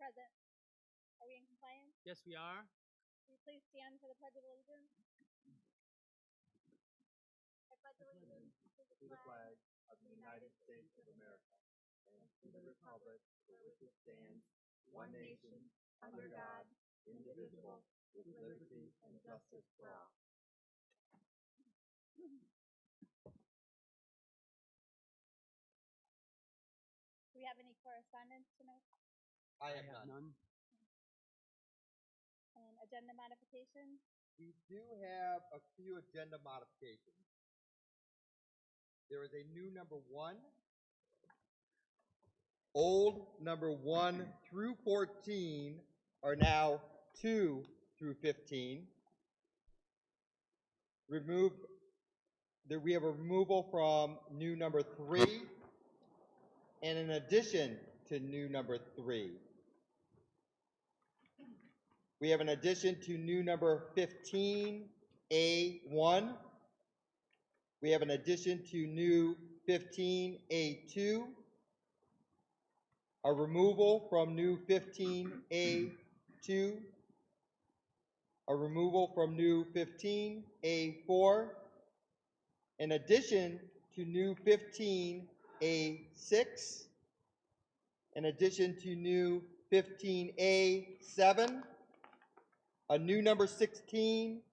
Present. Are we in compliance? Yes, we are. Will you please stand for the Pledge of Allegiance? I pledge allegiance To the flag of the United States of America and to the republic for which it stands, one nation, under God, indivisible, with liberty and justice for all. Do we have any correspondence tonight? I have none. And agenda modifications? We do have a few agenda modifications. There is a new number 1. Old number 1 through 14 are now 2 through 15. We have a removal from new number 3 and an addition to new number 3. We have an addition to new number 15A1. We have an addition to new 15A2. A removal from new 15A2. A removal from new 15A4. An addition to new 15A6. An addition to new 15A7. A new number 16,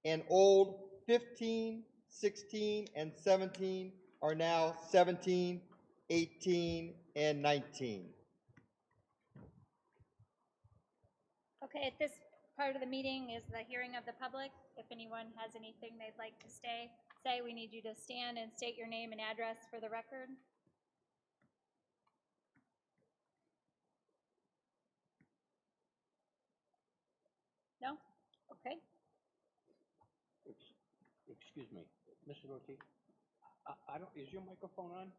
and old 15, 16, and 17 are now 17, 18, and 19. Okay, at this part of the meeting is the hearing of the public. If anyone has anything they'd like to say, we need you to stand and state your name and address for the record. No? Okay. Excuse me, Mrs. Ortiz. I don't. Is your microphone on?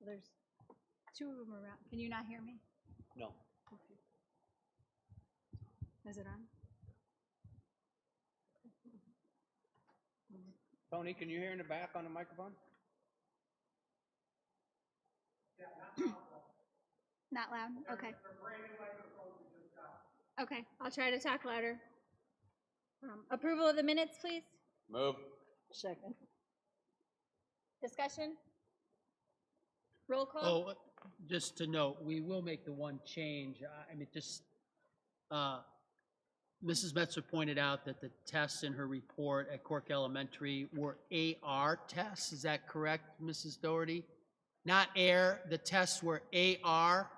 There's 2 of them around. Can you not hear me? No. Okay. Is it on? Tony, can you hear in the back on the microphone? Not loud? Okay. Okay, I'll try to talk louder. Approval of the minutes, please. Move. Second. Discussion? Roll call? Oh, just to note, we will make the one change. I mean, just, Mrs. Metzler pointed out that the tests in her report at Cork Elementary were AR tests. Is that correct, Mrs. Doherty? Not AIR, the tests were AR?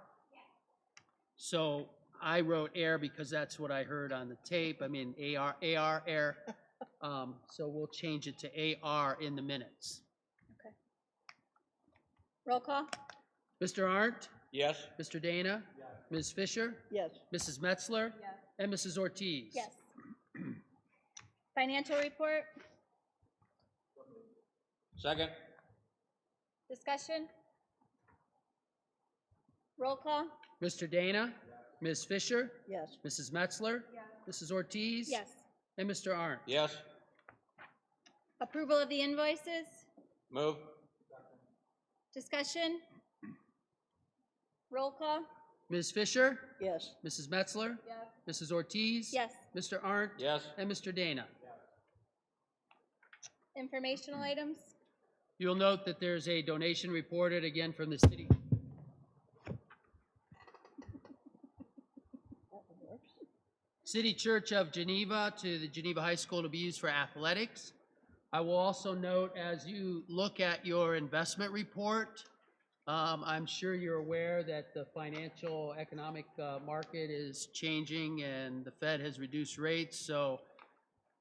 So I wrote AIR because that's what I heard on the tape. I mean, AR. So we'll change it to AR in the minutes. Okay. Roll call? Mr. Arndt? Yes. Mr. Dana? Yes. Ms. Fisher? Yes. Mrs. Metzler? Yes. And Mrs. Ortiz? Yes. Financial report? Second. Discussion? Roll call? Mr. Dana? Yes. Ms. Fisher? Yes. Mrs. Metzler? Yes. Mrs. Ortiz? Yes. And Mr. Arndt? Yes. Approval of the invoices? Move. Discussion? Roll call? Ms. Fisher? Yes. Mrs. Metzler? Yes. Mrs. Ortiz? Yes. Mr. Arndt? Yes. And Mr. Dana? Informational items? You'll note that there's a donation reported again from the city. City Church of Geneva to the Geneva High School to be used for athletics. I will also note, as you look at your investment report, I'm sure you're aware that the financial economic market is changing and the Fed has reduced rates. So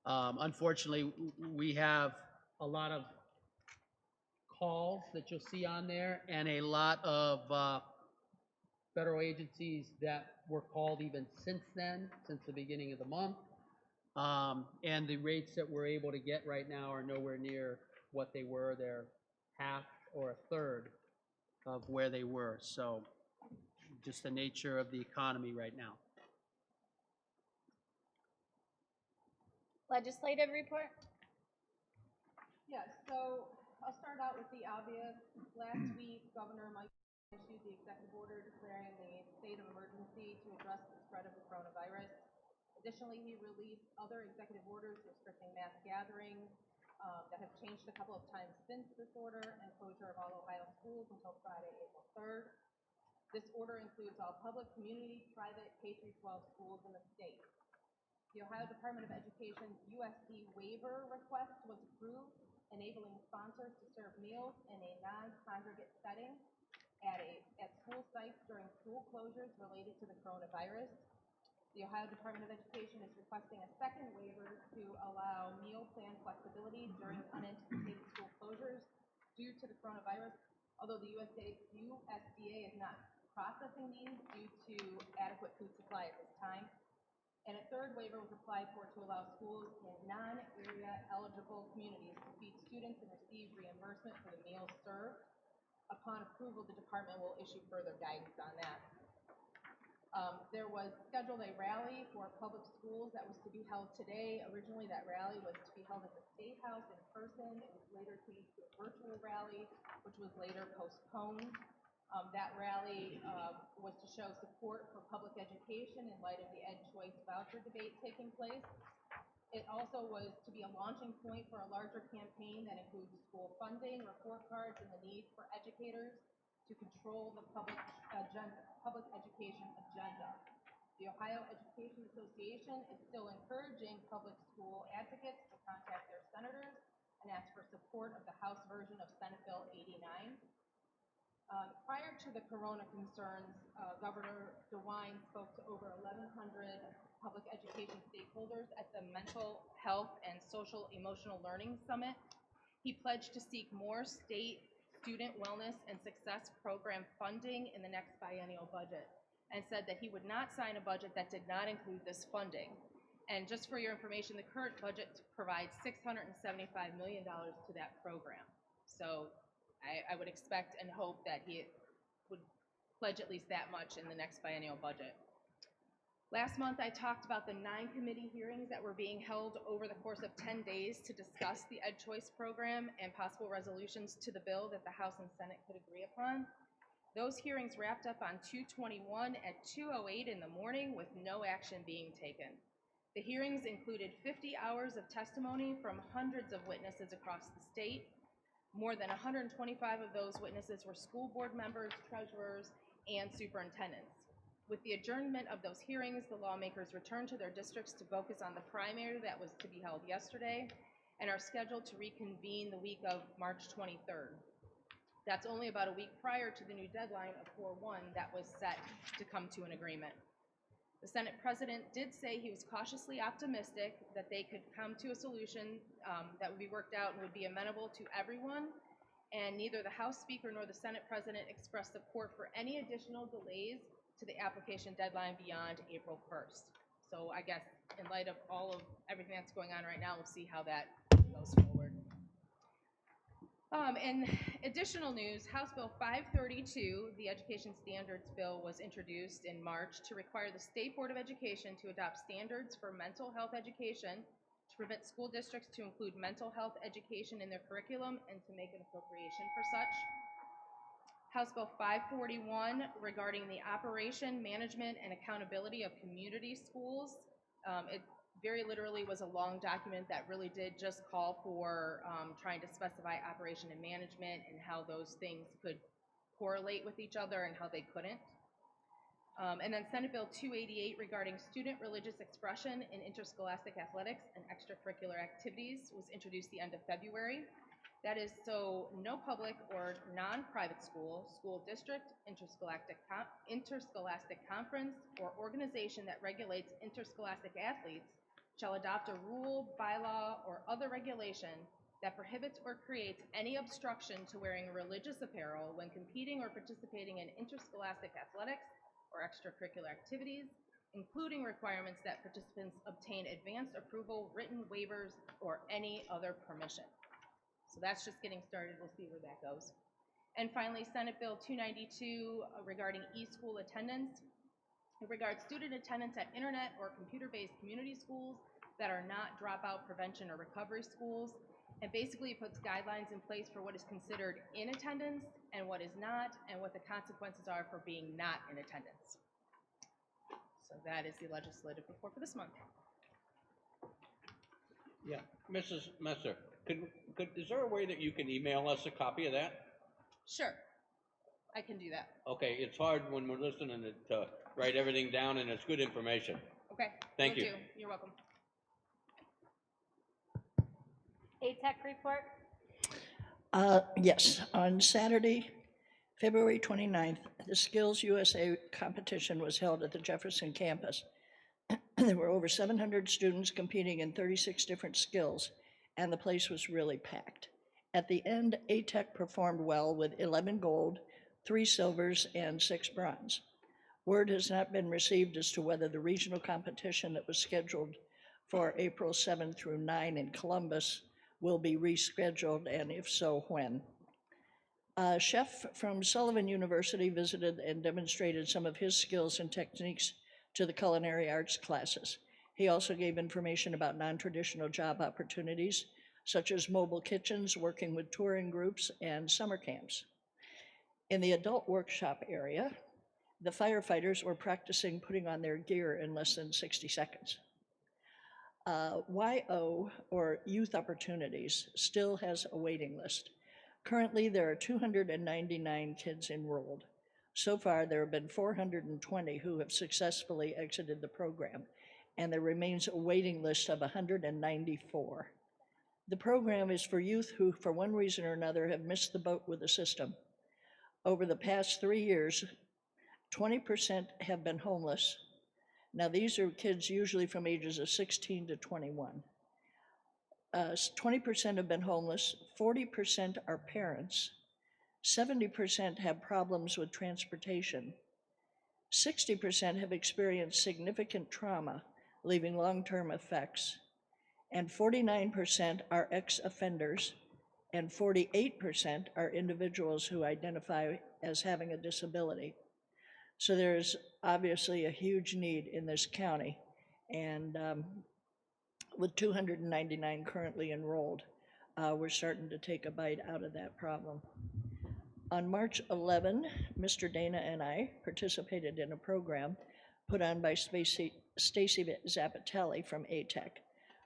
unfortunately, we have a lot of calls that you'll see on there and a lot of federal agencies that were called even since then, since the beginning of the month. And the rates that we're able to get right now are nowhere near what they were. They're half or a third of where they were. So just the nature of the economy right now. Legislative report? Yes, so I'll start out with the obvious. Last week, Governor Mike issued the executive order declaring the state of emergency to address the spread of the coronavirus. Additionally, he released other executive orders restricting mass gatherings that have changed a couple of times since this order, and closure of all Ohio schools until Friday, April 3rd. This order includes all public, community, private, K-12 schools in the state. The Ohio Department of Education's USD waiver request was approved, enabling sponsors to serve meals in a non-congregate setting at school sites during school closures related to the coronavirus. The Ohio Department of Education is requesting a second waiver to allow meal plan flexibility during unanticipated school closures due to the coronavirus, although the USDA is not processing these due to adequate food supply at this time. And a third waiver was applied for to allow schools in non-area eligible communities to feed students and receive reimbursement for the meals served. Upon approval, the department will issue further guidance on that. There was scheduled a rally for public schools that was to be held today. Originally, that rally was to be held at the State House in person. It was later changed to a virtual rally, which was later postponed. That rally was to show support for public education in light of the Ed Choice voucher debate taking place. It also was to be a launching point for a larger campaign that includes school funding, report cards, and the need for educators to control the public education agenda. The Ohio Education Association is still encouraging public school advocates to contact their senators and ask for support of the House version of Senate Bill 89. Prior to the corona concerns, Governor DeWine spoke to over 1,100 public education stakeholders at the Mental Health and Social Emotional Learning Summit. He pledged to seek more state student wellness and success program funding in the next biennial budget, and said that he would not sign a budget that did not include this funding. And just for your information, the current budget provides $675 million to that program. So I would expect and hope that he would pledge at least that much in the next biennial budget. Last month, I talked about the 9 committee hearings that were being held over the course of 10 days to discuss the Ed Choice program and possible resolutions to the bill that the House and Senate could agree upon. Those hearings wrapped up on 2/21 at 2:08 in the morning with no action being taken. The hearings included 50 hours of testimony from hundreds of witnesses across the state. More than 125 of those witnesses were school board members, treasurers, and superintendents. With the adjournment of those hearings, the lawmakers returned to their districts to focus on the primary that was to be held yesterday and are scheduled to reconvene the week of March 23rd. That's only about a week prior to the new deadline of 4/1 that was set to come to an agreement. The Senate President did say he was cautiously optimistic that they could come to a solution that would be worked out and would be amenable to everyone, and neither the House Speaker nor the Senate President expressed support for any additional delays to the application deadline beyond April 1st. So I guess in light of everything that's going on right now, we'll see how that goes forward. In additional news, House Bill 532, the Education Standards Bill, was introduced in March to require the State Board of Education to adopt standards for mental health education, to permit school districts to include mental health education in their curriculum, and to make an appropriation for such. House Bill 541, regarding the operation, management, and accountability of community schools. It very literally was a long document that really did just call for trying to specify operation and management and how those things could correlate with each other and how they couldn't. And then Senate Bill 288 regarding student religious expression in interscholastic athletics and extracurricular activities was introduced the end of February. That is so no public or non-private school, school district, interscholastic conference, or organization that regulates interscholastic athletes shall adopt a rule, bylaw, or other regulation that prohibits or creates any obstruction to wearing religious apparel when competing or participating in interscholastic athletics or extracurricular activities, including requirements that participants obtain advanced approval, written waivers, or any other permission. So that's just getting started. We'll see where that goes. And finally, Senate Bill 292 regarding e-school attendance. It regards student attendance at internet or computer-based community schools that are not dropout prevention or recovery schools. and basically puts guidelines in place for what is considered in attendance and what is not, and what the consequences are for being not in attendance. So that is the legislative report for this month. Yeah, Mrs. Messer, is there a way that you can email us a copy of that? Sure, I can do that. Okay, it's hard when we're listening to write everything down, and it's good information. Okay. Thank Will you. do. You're welcome. ATEC report? Yes, on Saturday, February 29th, the Skills USA competition was held at the Jefferson campus. There were over 700 students competing in 36 different skills, and the place was really packed. At the end, ATEC performed well with 11 gold, 3 silvers, and 6 bronze. Word has not been received as to whether the regional competition that was scheduled for April 7 through 9 in Columbus will be rescheduled, and if so, when. A chef from Sullivan University visited and demonstrated some of his skills and techniques to the culinary arts classes. He also gave information about non-traditional job opportunities, such as mobile kitchens, working with touring groups, and summer camps. In the adult workshop area, the firefighters were practicing putting on their gear in less than 60 seconds. YO, or Youth Opportunities, still has a waiting list. Currently, there are 299 kids enrolled. So far, there have been 420 who have successfully exited the program, and there remains a waiting list of 194. The program is for youth who, for one reason or another, have missed the boat with the system. Over the past 3 years, 20% have been homeless. Now, these are kids usually from ages of 16 to 21. 20% have been homeless, 40% are parents, 70% have problems with transportation, 60% have experienced significant trauma, leaving long-term effects, and 49% are ex-offenders, and 48% are individuals who identify as having a disability. So there's obviously a huge need in this county, and with 299 currently enrolled, we're starting to take a bite out of that problem. On March 11, Mr. Dana and I participated in a program put on by Stacy Zappatelli from ATEC.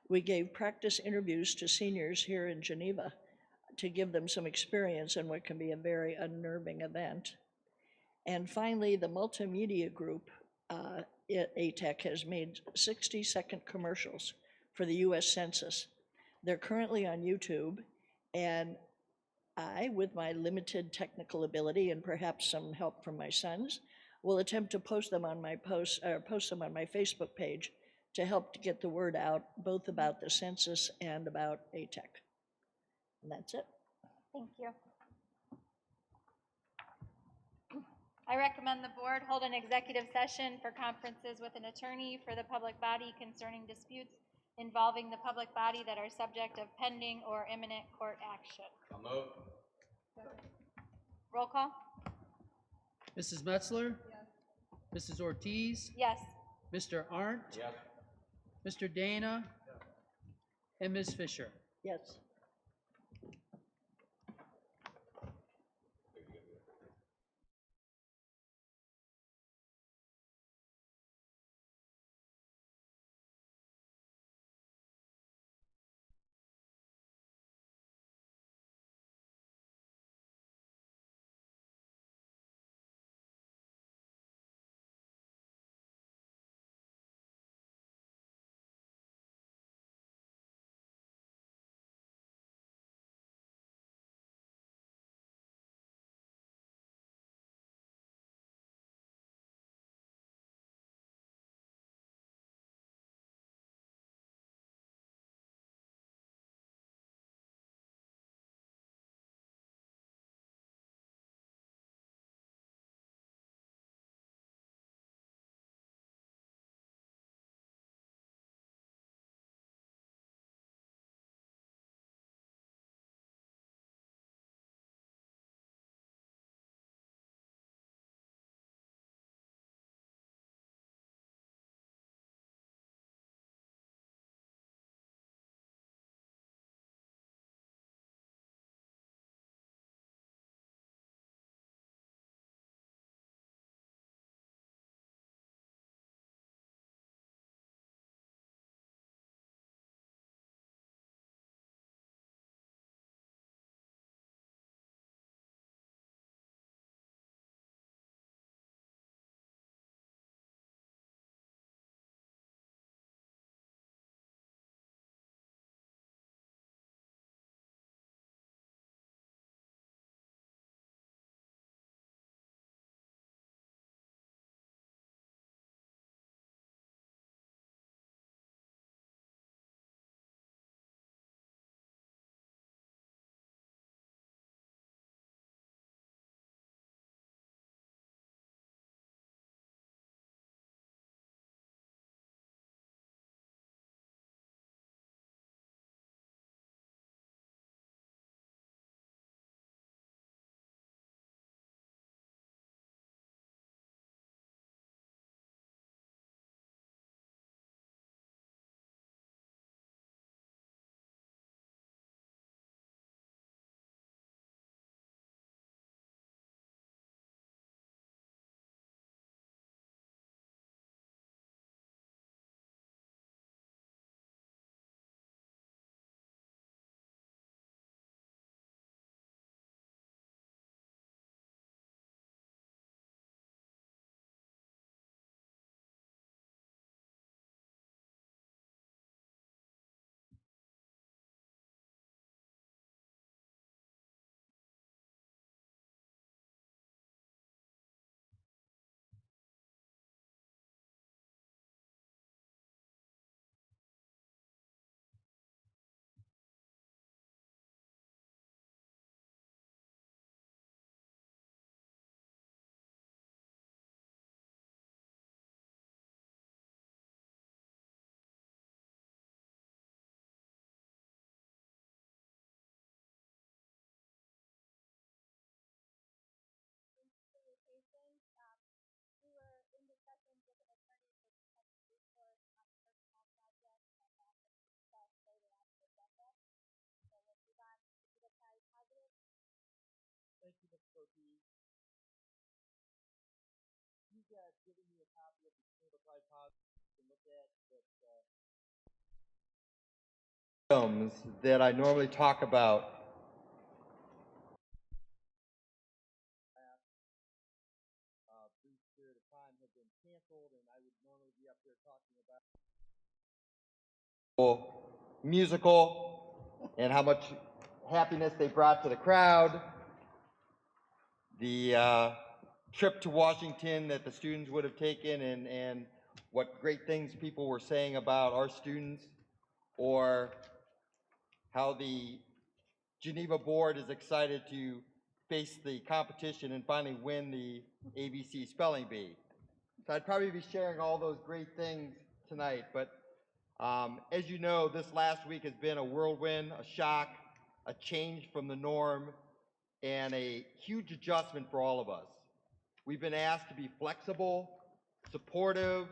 We gave practice interviews to seniors here in Geneva to give them some experience in what can be a very unnerving event. And finally, the multimedia group at ATEC has made 60-second commercials for the US Census. They're currently on YouTube, and I, with my limited technical ability and perhaps some help from my sons, will attempt to post them on my Facebook page to help to get the word out, both about the census and about ATEC. And that's it. Thank you. I recommend the board hold an executive session for conferences with an attorney for the public body concerning disputes involving the public body that are subject of pending or imminent court action. I'll move. Roll call? Mrs. Metzler? Yes. Mrs. Ortiz? Yes. Mr. Arndt? Yes. Mr. Dana? And Ms. Fisher? Yes. giving you a copy of the Geneva Pride Positive you can look at that films that I normally talk about. Brief period of time have been canceled, and I would normally be up here talking about musical and how much happiness they brought to the crowd. The trip to Washington that the students would have taken, and what great things people were saying about our students, or how the Geneva board is excited to face the competition and finally win the ABC Spelling Bee. So I'd probably be sharing all those great things tonight, but as you know, this last week has been a whirlwind, a shock, a change from the norm, and a huge adjustment for all of us. We've been asked to be flexible, supportive,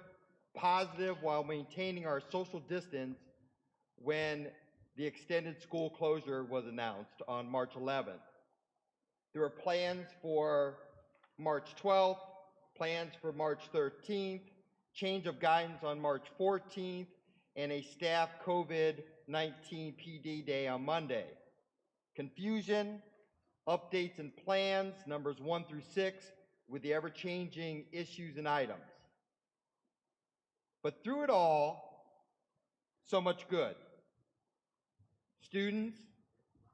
positive, while maintaining our social distance when the extended school closure was announced on March 11th. There were plans for March 12th, plans for March 13th, change of guidance on March 14th, and a staff COVID-19 PD day on Monday. Confusion, updates and plans, numbers 1 through 6, with the ever-changing issues and items. But through it all, so much good. Students,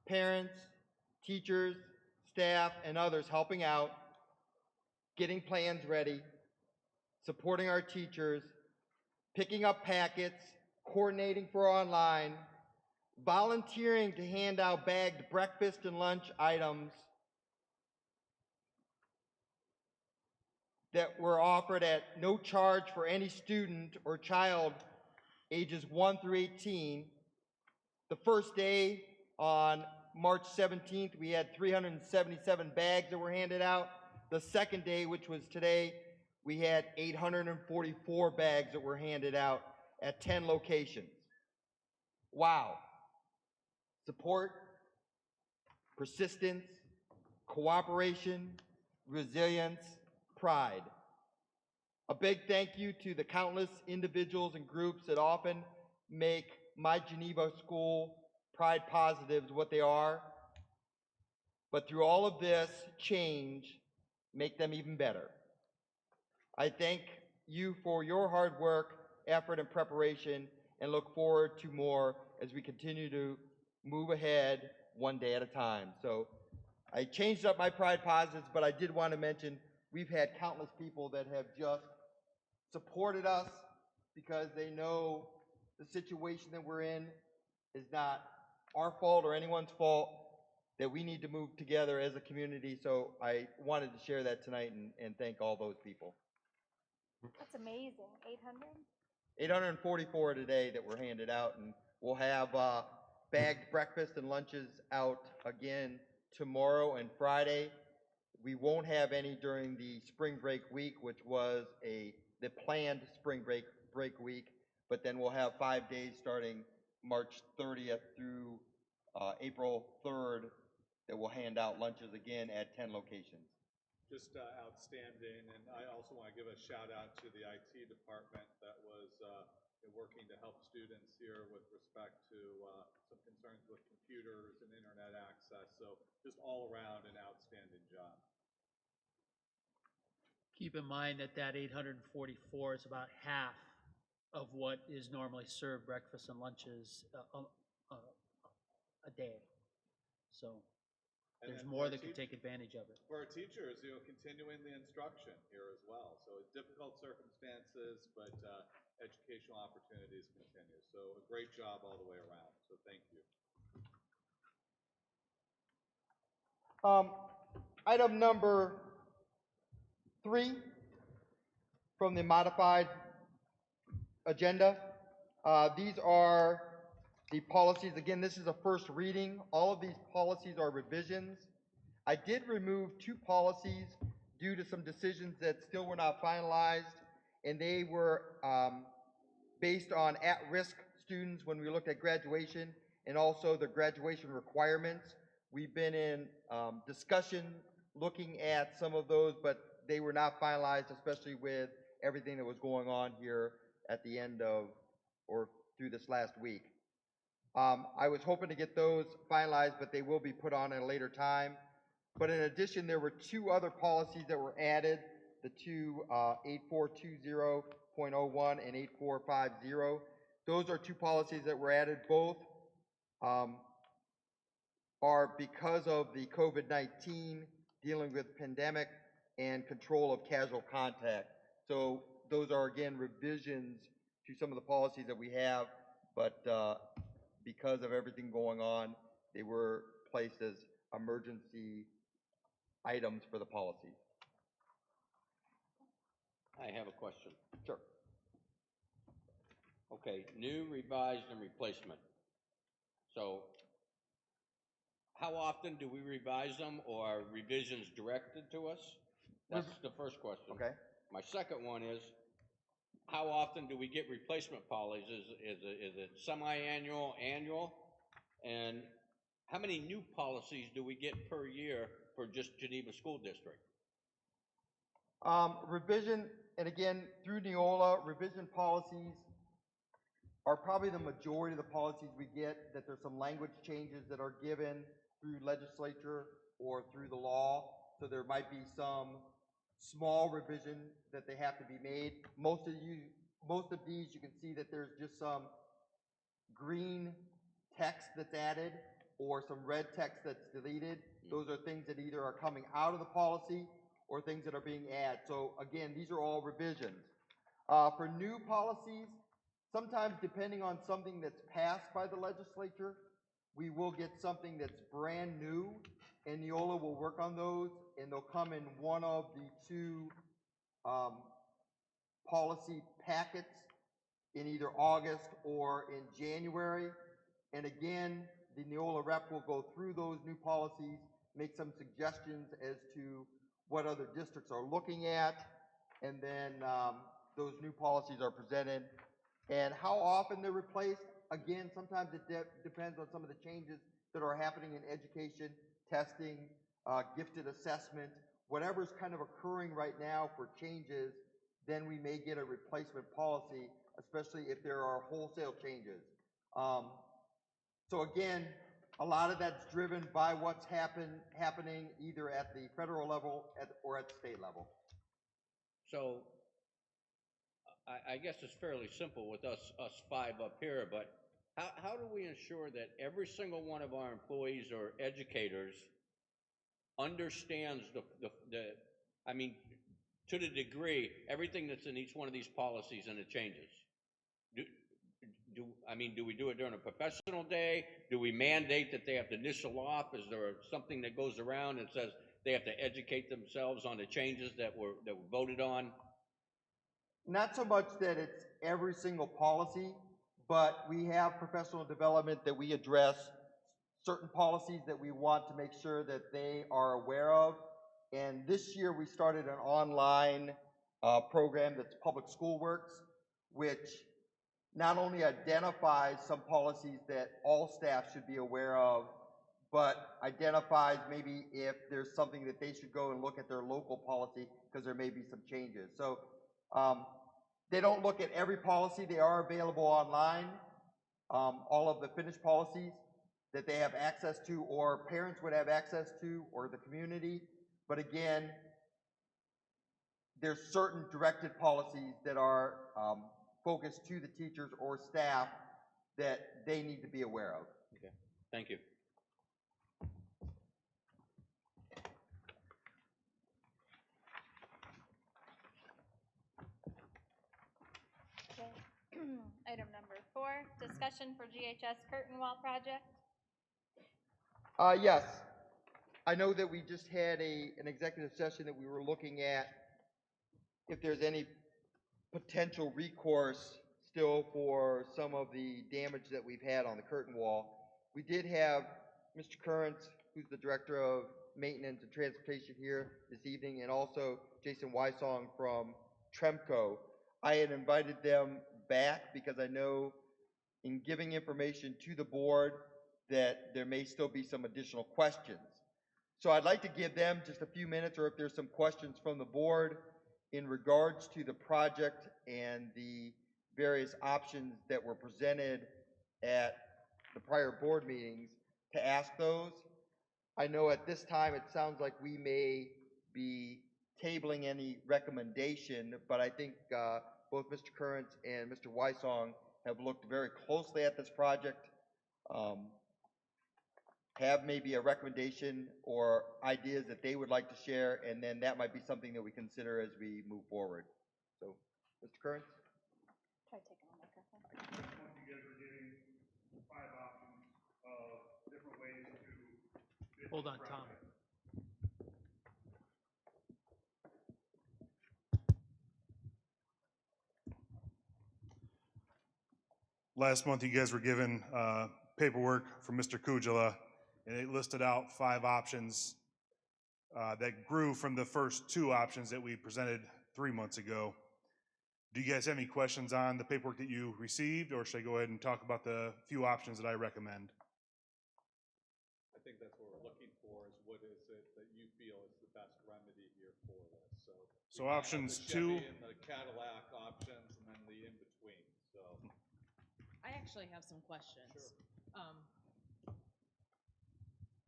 parents, teachers, staff, and others helping out, getting plans ready, supporting our teachers, picking up packets, coordinating for online, volunteering to hand out bagged breakfast and lunch items that were offered at no charge for any student or child ages 1 through 18. The first day on March 17th, we had 377 bags that were handed out. The second day, which was today, we had 844 bags that were handed out at 10 locations. Wow. Support, persistence, cooperation, resilience, pride. A big thank you to the countless individuals and groups that often make my Geneva School Pride Positives what they are, but through all of this change, make them even better. I thank you for your hard work, effort, and preparation, and look forward to more as we continue to move ahead one day at a time. So I changed up my Pride Positives, but I did want to mention we've had countless people that have just supported us because they know the situation that we're in is not our fault or anyone's fault, that we need to move together as a community. So I wanted to share that tonight and thank all those people. That's amazing. 800? 844 today that were handed out, and we'll have bagged breakfast and lunches out again tomorrow and Friday. We won't have any during the spring break week, which was the planned spring break week, but then we'll have 5 days starting March 30th through April 3rd that will hand out lunches again at 10 locations. Just outstanding, and I also want to give a shout out to the IT department that was working to help students here with respect to some concerns with computers and internet access. So just all around an outstanding job. Keep in mind that 844 is about half of what is normally served breakfast and lunches a day. So there's more that could take advantage of it. For our teachers, continuing the instruction here as well. So difficult circumstances, but educational opportunities continue. So a great job all the way around. So thank you. Item number 3 from the modified agenda. These are the policies. Again, this is a first reading. All of these policies are revisions. I did remove 2 policies due to some decisions that still were not finalized, and they were based on at-risk students when we looked at graduation and also the graduation requirements. We've been in discussion looking at some of those, but they were not finalized, especially with everything that was going on here at the end of, or through this last week. I was hoping to get those finalized, but they will be put on at a later time. But in addition, there were two other policies that were added, the two 8420.01 and 8450. Those are two policies that were added. Both are because of the COVID-19, dealing with pandemic and control of casual contact. So those are, again, revisions to some of the policies that we have, but because of everything going on, they were placed as emergency items for the policies. I have a question. Sure. Okay, new, revised, and replacement. So how often do we revise them, or are revisions directed to us? That's the first question. Okay. My second one is, how often do we get replacement policies? Is it semi-annual, annual? And how many new policies do we get per year for just Geneva School District? Revision, and again, through Neola, revision policies are probably the majority of the policies we get, that there's some language changes that are given through legislature or through the law. So there might be some small revision that they have to be made. Most of these, you can see that there's just some green text that's added or some red text that's deleted. Those are things that either are coming out of the policy or things that are being added. So again, these are all revisions. For new policies, sometimes depending on something that's passed by the legislature, we will get something that's brand new, and Neola will work on those, and they'll come in one of the two policy packets in either August or in January. And again, the Neola rep will go through those new policies, make some suggestions as to what other districts are looking at, and then those new policies are presented. And how often they're replaced, again, sometimes it depends on some of the changes that are happening in education, testing, gifted assessment, whatever's kind of occurring right now for changes, then we may get a replacement policy, especially if there are wholesale changes. So again, a lot of that's driven by what's happening either at the federal level or at the state level. So I guess it's fairly simple with us five up here, but how do we ensure that every single one of our employees or educators understands I mean, to the degree, everything that's in each one of these policies and it changes? Do we do it during a professional day? Do we mandate that they have to initial off? Is there something that goes around and says they have to educate themselves on the changes that were voted on? Not so much that it's every single policy, but we have professional development that we address certain policies that we want to make sure that they are aware of. And this year we started an online program that's Public School Works, which not only identifies some policies that all staff should be aware of, but identifies maybe if there's something that they should go and look at their local policy because there may be some changes. So they don't look at every policy. They are available online, all of the finished policies that they have access to or parents would have access to or the community. But again, there's certain directed policies that are focused to the teachers or staff that they need to be aware of. Okay, thank you. Okay. Item number 4, discussion for GHS curtain wall project. Yes, I know that we just had an executive session that we were looking at if there's any potential recourse still for some of the damage that we've had on the curtain wall. We did have Mr. Currents, who's the Director of Maintenance and Transportation here this evening, and also Jason Wysong from Tremco. I had invited them back because I know in giving information to the board that there may still be some additional questions. So I'd like to give them just a few minutes, or if there's some questions from the board, in regards to the project and the various options that were presented at the prior board meetings, to ask those. I know at this time, it sounds like we may be tabling any recommendation, but I think both Mr. Currents and Mr. Wysong have looked very closely at this project, have maybe a recommendation or ideas that they would like to share, and then that might be something that we consider as we move forward. So, Mr. Currents? Try taking a microphone. You guys are giving 5 options of different ways to bid Hold this on, Tom. project. Last month, you guys were given paperwork from Mr. Kujala, and it listed out 5 options that grew from the first 2 options that we presented 3 months ago. Do you guys have any questions on the paperwork that you received, or should I go ahead and talk about the few options that I recommend? I think that's what we're looking for, is what is it that you feel is the best remedy here for this, so. So we have options the Chevy 2. and the Cadillac options, and then the in-between, so. I actually have some questions.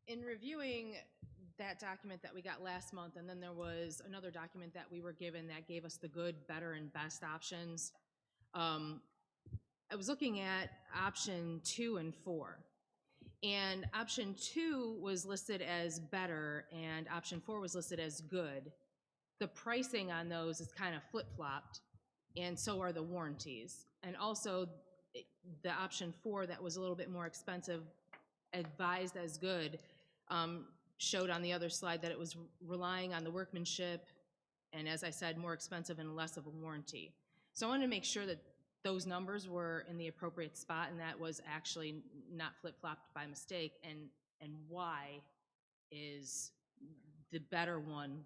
In reviewing that document that we got last month, and then there was another document that we were given that gave us the good, better, and best options. I was looking at option 2 and 4. And option 2 was listed as better, and option 4 was listed as good. The pricing on those is kind of flip-flopped, and so are the warranties. And also, the option 4 that was a little bit more expensive, advised as good, showed on the other slide that it was relying on the workmanship, and as I said, more expensive and less of a warranty. So I wanted to make sure that those numbers were in the appropriate spot, and that was actually not flip-flopped by mistake, and why is the better one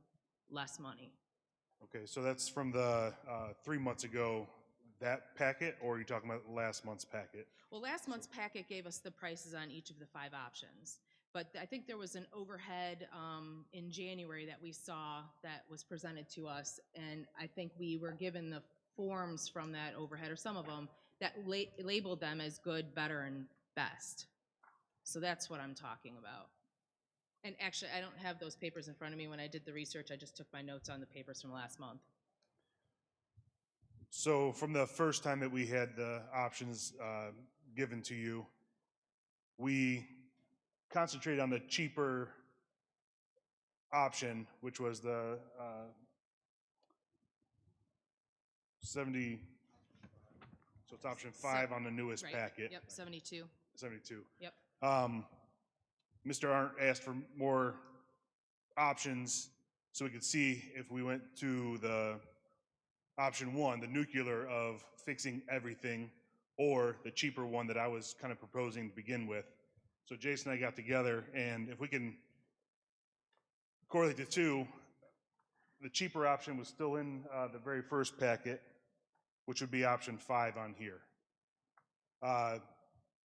less money? Okay, so that's from the 3 months ago, that packet, or are you talking about last month's packet? Well, last month's packet gave us the prices on each of the 5 options. But I think there was an overhead in January that we saw that was presented to us, and I think we were given the forms from that overhead, or some of them, that labeled them as good, better, and best. So that's what I'm talking about. And actually, I don't have those papers in front of me. When I did the research, I just took my notes on the papers from last month. So from the first time that we had the options given to you, we concentrated on the cheaper option, which was the 70, so it's option 5 on the newest Right. packet. Yep, 72. 72. Yep. Mr. Arndt asked for more options so we could see if we went to the option 1, the nuclear of fixing everything, or the cheaper one that I was kind of proposing to begin with. So Jason and I got together, and if we can correlate the 2, the cheaper option was still in the very first packet, which would be option 5 on here.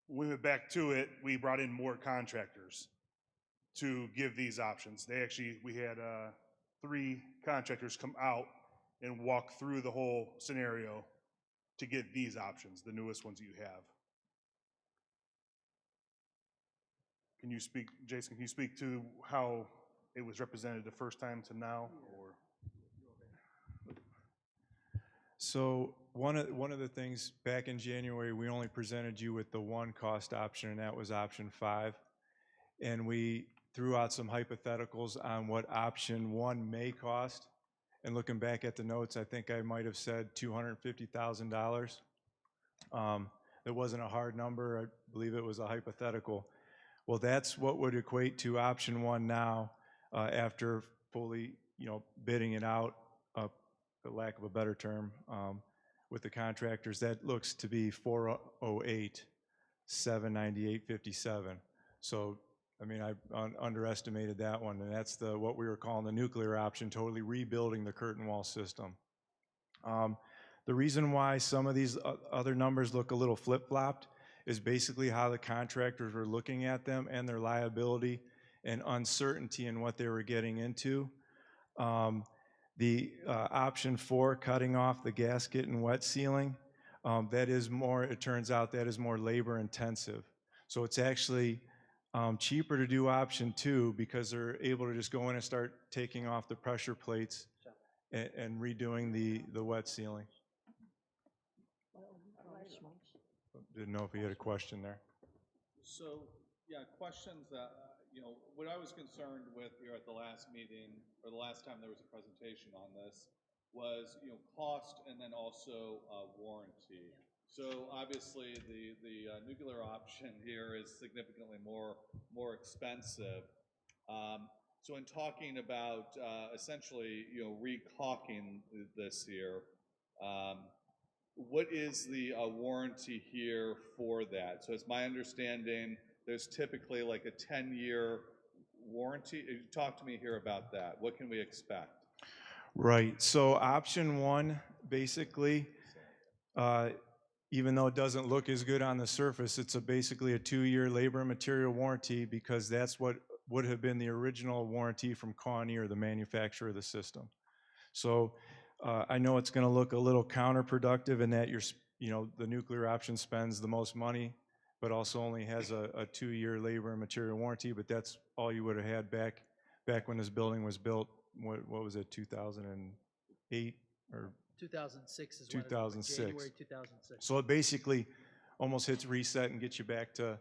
When we went back to it, we brought in more contractors to give these options. We had 3 contractors come out and walk through the whole scenario to get these options, the newest ones you have. Can you speak, Jason, can you speak to how it was represented the first time to now? Or? So one of the things back in January, we only presented you with the one cost option, and that was option 5. And we threw out some hypotheticals on what option 1 may cost. And looking back at the notes, I think I might have said $250,000. That wasn't a hard number. I believe it was a hypothetical. Well, that's what would equate to option 1 now, after fully, bidding it out, for lack of a better term, with the contractors. That looks to be $408,798.57. So, I mean, I underestimated that one, and that's what we were calling the nuclear option, totally rebuilding the curtain wall system. The reason why some of these other numbers look a little flip-flopped is basically how the contractors were looking at them and their liability and uncertainty in what they were getting into. The option 4, cutting off the gasket and wet sealing, that is more, it turns out that is more labor intensive. So it's actually cheaper to do option 2 because they're able to just go in and start taking off the pressure plates and redoing the wet sealing. Didn't know if you had a question there. So, yeah, questions that, what I was concerned with here at the last meeting, or the last time there was a presentation on this, was, cost and then also warranty. So obviously, the nuclear option here is significantly more expensive. So in talking about essentially, recaulking this here, what is the warranty here for that? So it's my understanding there's typically like a 10-year warranty. Talk to me here about that. What can we expect? Right. So option 1, basically, even though it doesn't look as good on the surface, it's basically a 2-year labor and material warranty because that's what would have been the original warranty from Conair, the manufacturer of the system. So I know it's going to look a little counterproductive in that the nuclear option spends the most money, but also only has a 2-year labor and material warranty. But that's all you would have had back when this building was built. What was it, 2008 or 2006 is 2006? January 2006. So it basically almost hits reset and gets you back to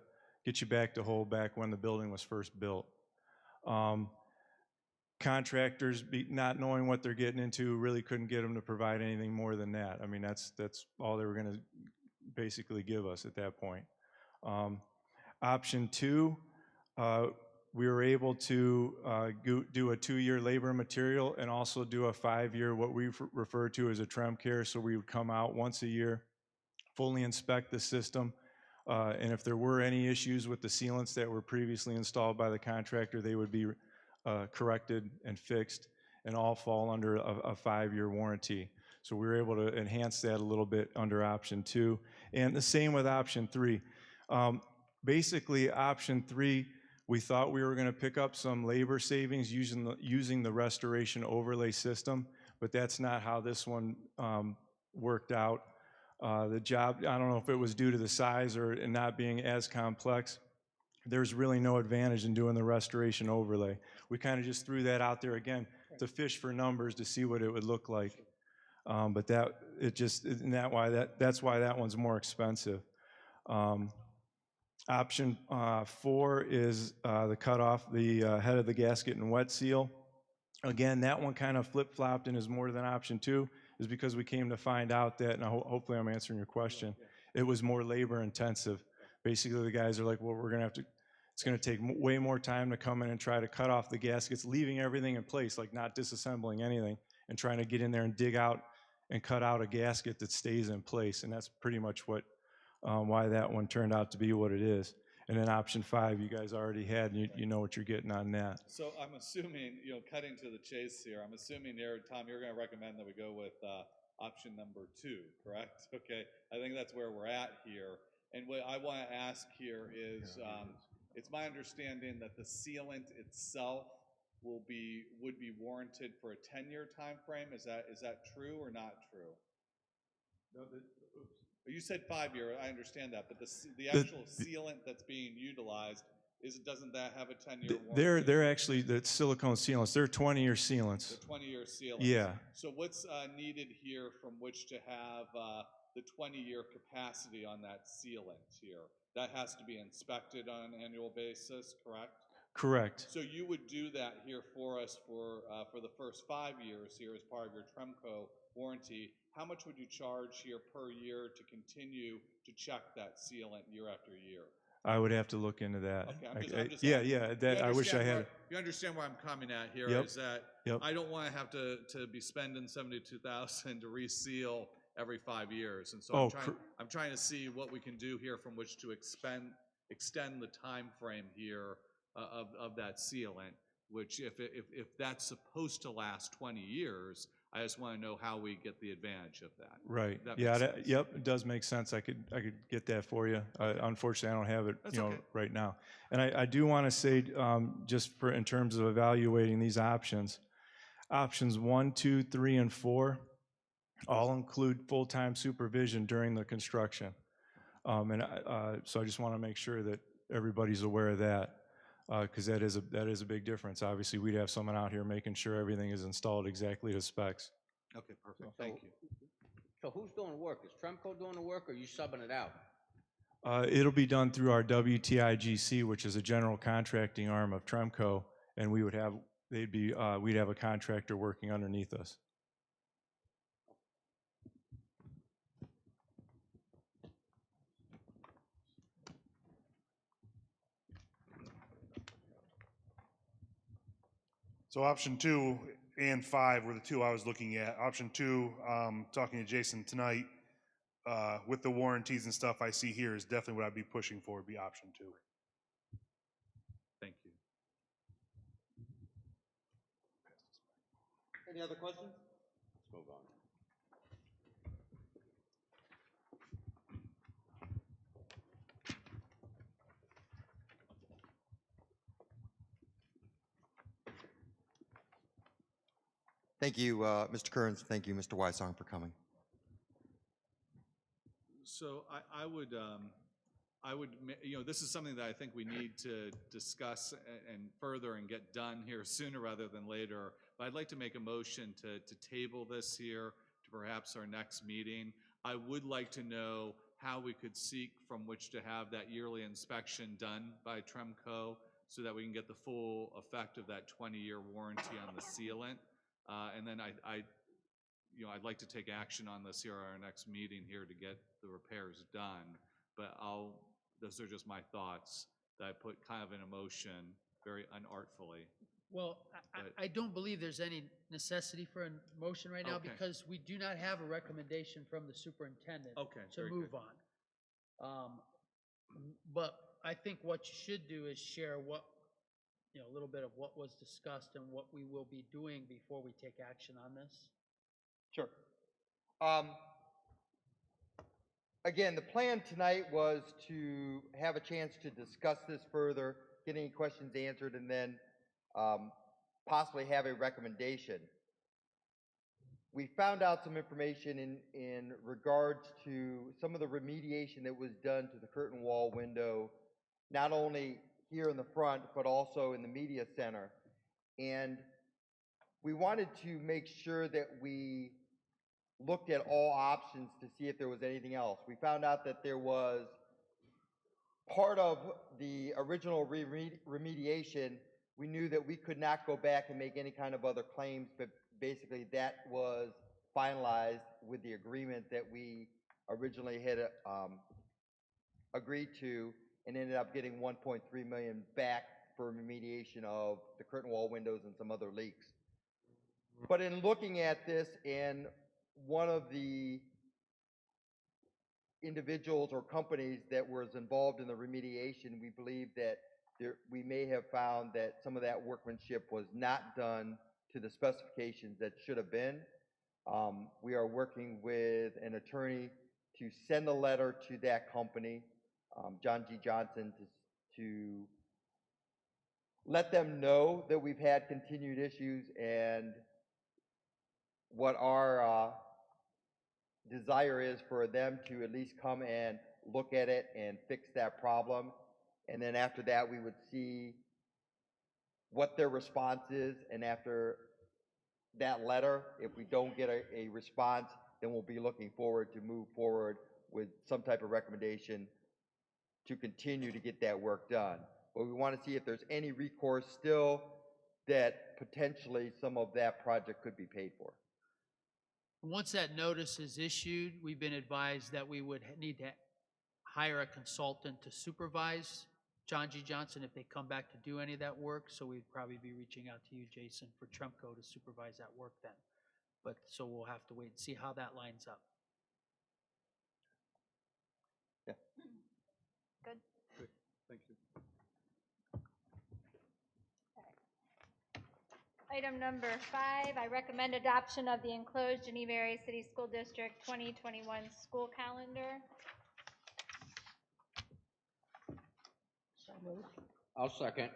whole back when the building was first built. Contractors, not knowing what they're getting into, really couldn't get them to provide anything more than that. I mean, that's all they were going to basically give us at that point. Option 2, we were able to do a 2-year labor and material and also do a 5-year, what we refer to as a trem care. So we would come out once a year, fully inspect the system, and if there were any issues with the sealants that were previously installed by the contractor, they would be corrected and fixed and all fall under a 5-year warranty. So we were able to enhance that a little bit under option 2. And the same with option 3. Basically, option 3, we thought we were going to pick up some labor savings using the restoration overlay system, but that's not how this one worked out. The job, I don't know if it was due to the size or not being as complex, there's really no advantage in doing the restoration overlay. We kind of just threw that out there again to fish for numbers to see what it would look like. But that's why that one's more expensive. Option 4 is the cut off the head of the gasket and wet seal. Again, that one kind of flip-flopped and is more than option 2, is because we came to find out that, and hopefully I'm answering your question, it was more labor intensive. Basically, the guys are like, well, it's going to take way more time to come in and try to cut off the gaskets, leaving everything in place, like not disassembling anything, and trying to get in there and dig out and cut out a gasket that stays in place. And that's pretty much why that one turned out to be what it is. And then option 5, you guys already had, and you know what you're getting on that. So I'm assuming, cutting to the chase here, I'm assuming here, Tom, you're going to recommend that we go with option number 2, correct? Okay, I think that's where we're at here. And what I want to ask here is, it's my understanding that the sealant itself would be warranted for a 10-year time frame. Is that true or not true? No, you said 5-year. I understand that, but the actual sealant that's being utilized doesn't that have a 10-year warranty? They're actually the silicone sealants. They're 20-year sealants. The 20-year sealants. Yeah. So what's needed here from which to have the 20-year capacity on that sealant here? That has to be inspected on an annual basis, correct? Correct. So you would do that here for us for the first 5 years here as part of your Tremco warranty. How much would you charge here per year to continue to check that sealant year after year? I would have to look into that. Okay, I'm just yeah. That I wish I had. You understand where I'm coming at here? Yep. Is that I don't want to have to be spending $72,000 to reseal every 5 years, and so I'm trying to see what we can do here from which to extend the time frame here of that sealant. Which, if that's supposed to last 20 years, I just want to know how we get the advantage of that. Right. That Yep. It does make sense. I could get that for you. Unfortunately, I don't have it. Okay. Right now. And I do want to say, just in terms of evaluating these options, Options 1, 2, 3, and 4 all include full-time supervision during the construction. So I just want to make sure that everybody's aware of that, because that is a big difference. Obviously, we'd have someone out here making sure everything is installed exactly to specs. Okay, perfect, thank you. So who's doing the work? Is Tremco doing the work, or are you subbing it out? It'll be done through our WTIGC, which is a general contracting arm of Tremco, and we'd have a contractor working underneath us. So option 2 and 5 were the two I was looking at. Option 2, talking to Jason tonight, with the warranties and stuff I see here is definitely what I'd be pushing for, would be option 2. Thank you. Any other questions? Let's move on. Thank you, Mr. Kearns. Thank you, Mr. Wysong, for coming. So I would, this is something that I think we need to discuss and further and get done here sooner rather than later. But I'd like to make a motion to table this here to perhaps our next meeting. I would like to know how we could seek from which to have that yearly inspection done by Tremco so that we can get the full effect of that 20-year warranty on the sealant. And then I'd like to take action on this here at our next meeting here to get the repairs done. But those are just my thoughts that I put kind of in a motion very unartfully. Well, I don't believe there's any necessity for a motion right now Okay. because we do not have a recommendation from the superintendent Okay, to very move good. on. But I think what you should do is share a little bit of what was discussed and what we will be doing before we take action on this. Sure. Again, the plan tonight was to have a chance to discuss this further, get any questions answered, and then possibly have a recommendation. We found out some information in regards to some of the remediation that was done to the curtain wall window, not only here in the front, but also in the media center. And we wanted to make sure that we looked at all options to see if there was anything else. We found out that there was part of the original remediation. We knew that we could not go back and make any kind of other claims, but basically that was finalized with the agreement that we originally had agreed to, and ended up getting $1.3 million back for remediation of the curtain wall windows and some other leaks. But in looking at this, and one of the individuals or companies that was involved in the remediation, we believe that we may have found that some of that workmanship was not done to the specifications that should have been. We are working with an attorney to send a letter to that company, John G. Johnson, to let them know that we've had continued issues and what our desire is for them to at least come and look at it and fix that problem. And then after that, we would see what their response is. And after that letter, if we don't get a response, then we'll be looking forward to move forward with some type of recommendation to continue to get that work done. But we want to see if there's any recourse still that potentially some of that project could be paid for. Once that notice is issued, we've been advised that we would need to hire a consultant to supervise John G. Johnson if they come back to do any of that work. So we'd probably be reaching out to you, Jason, for Tremco to supervise that work then. But so we'll have to wait and see how that lines up. Yeah. Good. Good. Thank you. Item number 5, I recommend adoption of the enclosed Geneva Area City School District 2021 school calendar. I'll second.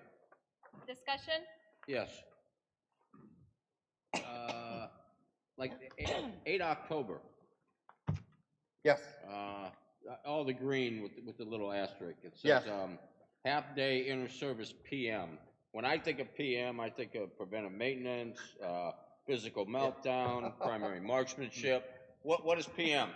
Discussion? Yes. like 8 October, Yes, all the green with the little asterisk. It Yes. says, half-day inter-service PM. When I think of PM, I think of preventive maintenance, physical meltdown, primary marksmanship. What is PM?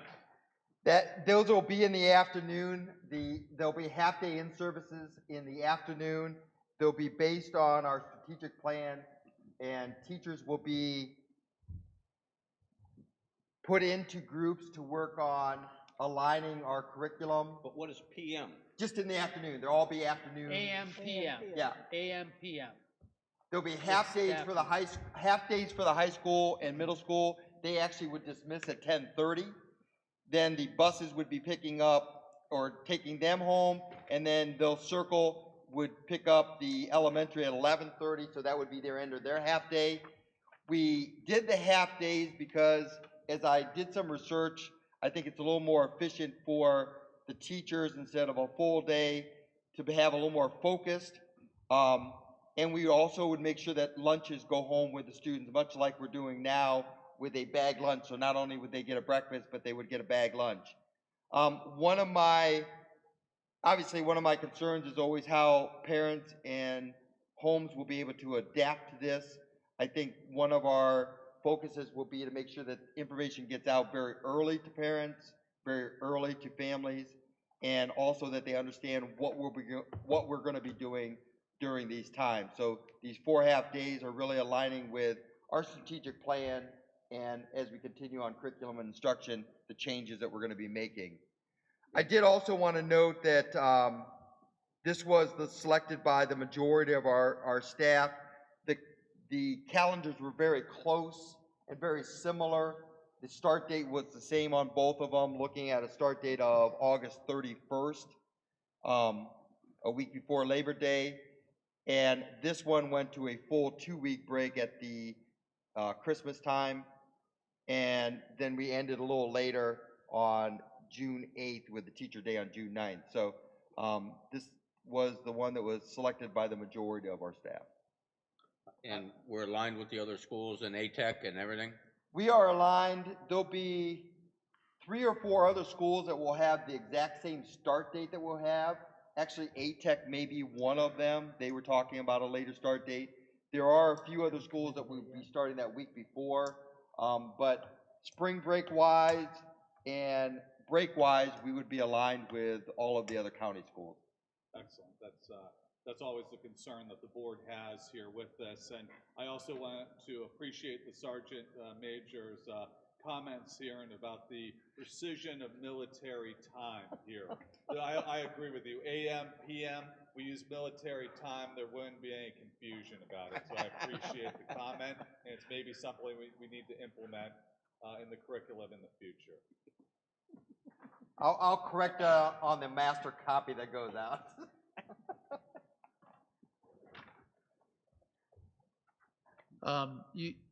those will be in the afternoon. There'll be half-day in-services in the afternoon. They'll be based on our strategic plan, and teachers will be put into groups to work on aligning our curriculum. But what is PM? Just in the afternoon. They'll all be afternoon. AM, PM. Yeah. AM, PM. There'll be half days for the high school and middle school. They actually would dismiss at 10:30. Then the buses would be picking up or taking them home, and then they'll would pick up the elementary at 11:30, so that would be their end of their half day. We did the half days because as I did some research, I think it's a little more efficient for the teachers instead of a full day to have a little more focused. And we also would make sure that lunches go home with the students, much like we're doing now with a bag lunch. So not only would they get a breakfast, but they would get a bag lunch. One of my concerns is always how parents and homes will be able to adapt to this. I think one of our focuses will be to make sure that information gets out very early to parents, very early to families, and also that they understand what we're going to be doing during these times. So these 4 half days are really aligning with our strategic plan, and as we continue on curriculum and instruction, the changes that we're going to be making. I did also want to note that this was selected by the majority of our staff. The calendars were very close and very similar. The start date was the same on both of them, looking at a start date of August 31st, a week before Labor Day. And this one went to a full 2-week break at the Christmas time. And then we ended a little later on June 8th with the Teacher Day on June 9th. So this was the one that was selected by the majority of our staff. And we're aligned with the other schools and ATEC and everything? We are aligned. There'll be 3 or 4 other schools that will have the exact same start date that we'll have. Actually, ATEC may be one of them. They were talking about a later start date. There are a few other schools that will be starting that week before. But spring break-wise and break-wise, we would be aligned with all of the other county schools. Excellent. That's always the concern that the board has here with this. And I also want to appreciate the Sergeant Major's comments here and about the precision of military time here. I agree with you. AM, PM, we use military time. There wouldn't be any confusion about it. So I appreciate the comment, and it's maybe something we need to implement in the curriculum in the future. I'll correct on the master copy that goes out.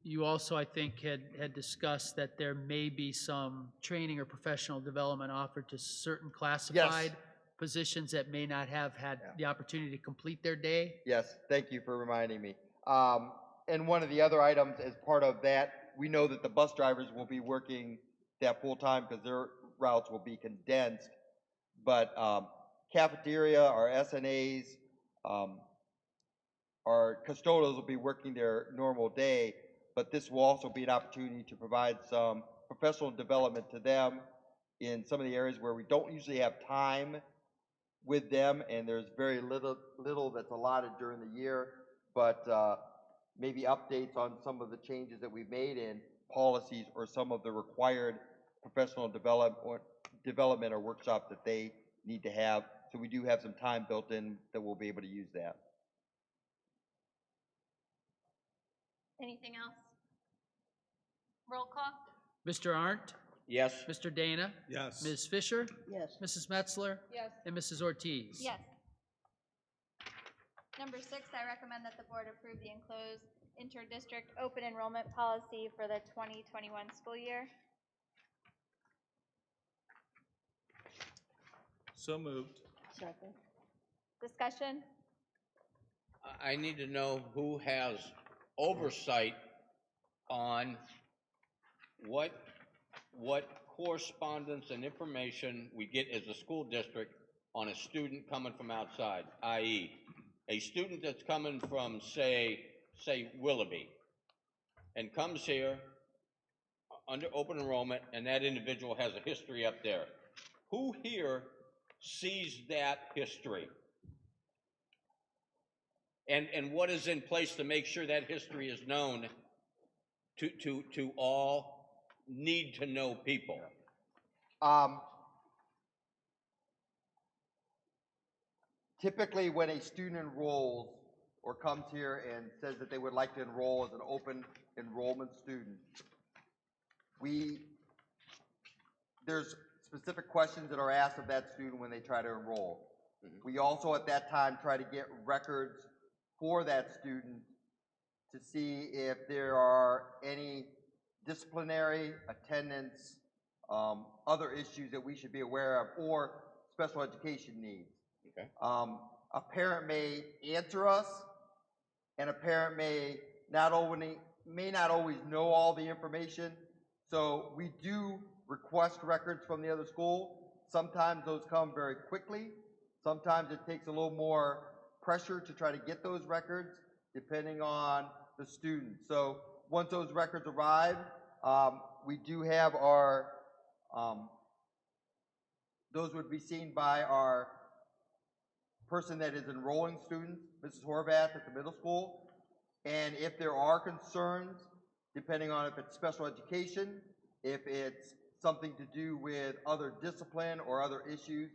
You also, I think, had discussed that there may be some training or professional development offered to certain classified positions that may not have had the opportunity to complete their day. Yes, thank you for reminding me. And one of the other items as part of that, we know that the bus drivers will be working that full time because their routes will be condensed. But cafeteria, our SNAs, our custodials will be working their normal day, but this will also be an opportunity to provide some professional development to them in some of the areas where we don't usually have time with them, and there's very little that's allotted during the year, but maybe updates on some of the changes that we've made in policies or some of the required professional development or workshops that they need to have. So we do have some time built in that we'll be able to use that. Anything else? Roll call? Mr. Arndt? Yes. Mr. Dana? Yes. Ms. Fisher? Yes. Mrs. Metzler? Yes. And Mrs. Ortiz? Yes. Number 6, I recommend that the board approve the enclosed inter-district open enrollment policy for the 2021 school year. So moved. Second. on what correspondence and information we get as a school district on a student coming from outside, i.e., a student that's coming from, say Willoughby, and comes here under open enrollment, and that individual has a history up there. Who here sees that history? And what is in place to make sure that history is known to all need-to-know people? Typically, when a student enrolls or comes here and says that they would like to enroll as an open enrollment student, there's specific questions that are asked of that student when they try to enroll. We also at that time try to get records for that student to see if there are any disciplinary, attendance, other issues that we should be aware of, or special education needs. Okay. A parent may answer us, and a parent may not always know all the information. So we do request records from the other school. Sometimes those come very quickly. Sometimes it takes a little more pressure to try to get those records, depending on the student. So once those records arrive, we do have our, those would be seen by our person that is enrolling students, Mrs. Horvath at the middle school. And if there are concerns, depending on if it's special education, if it's something to do with other discipline or other issues,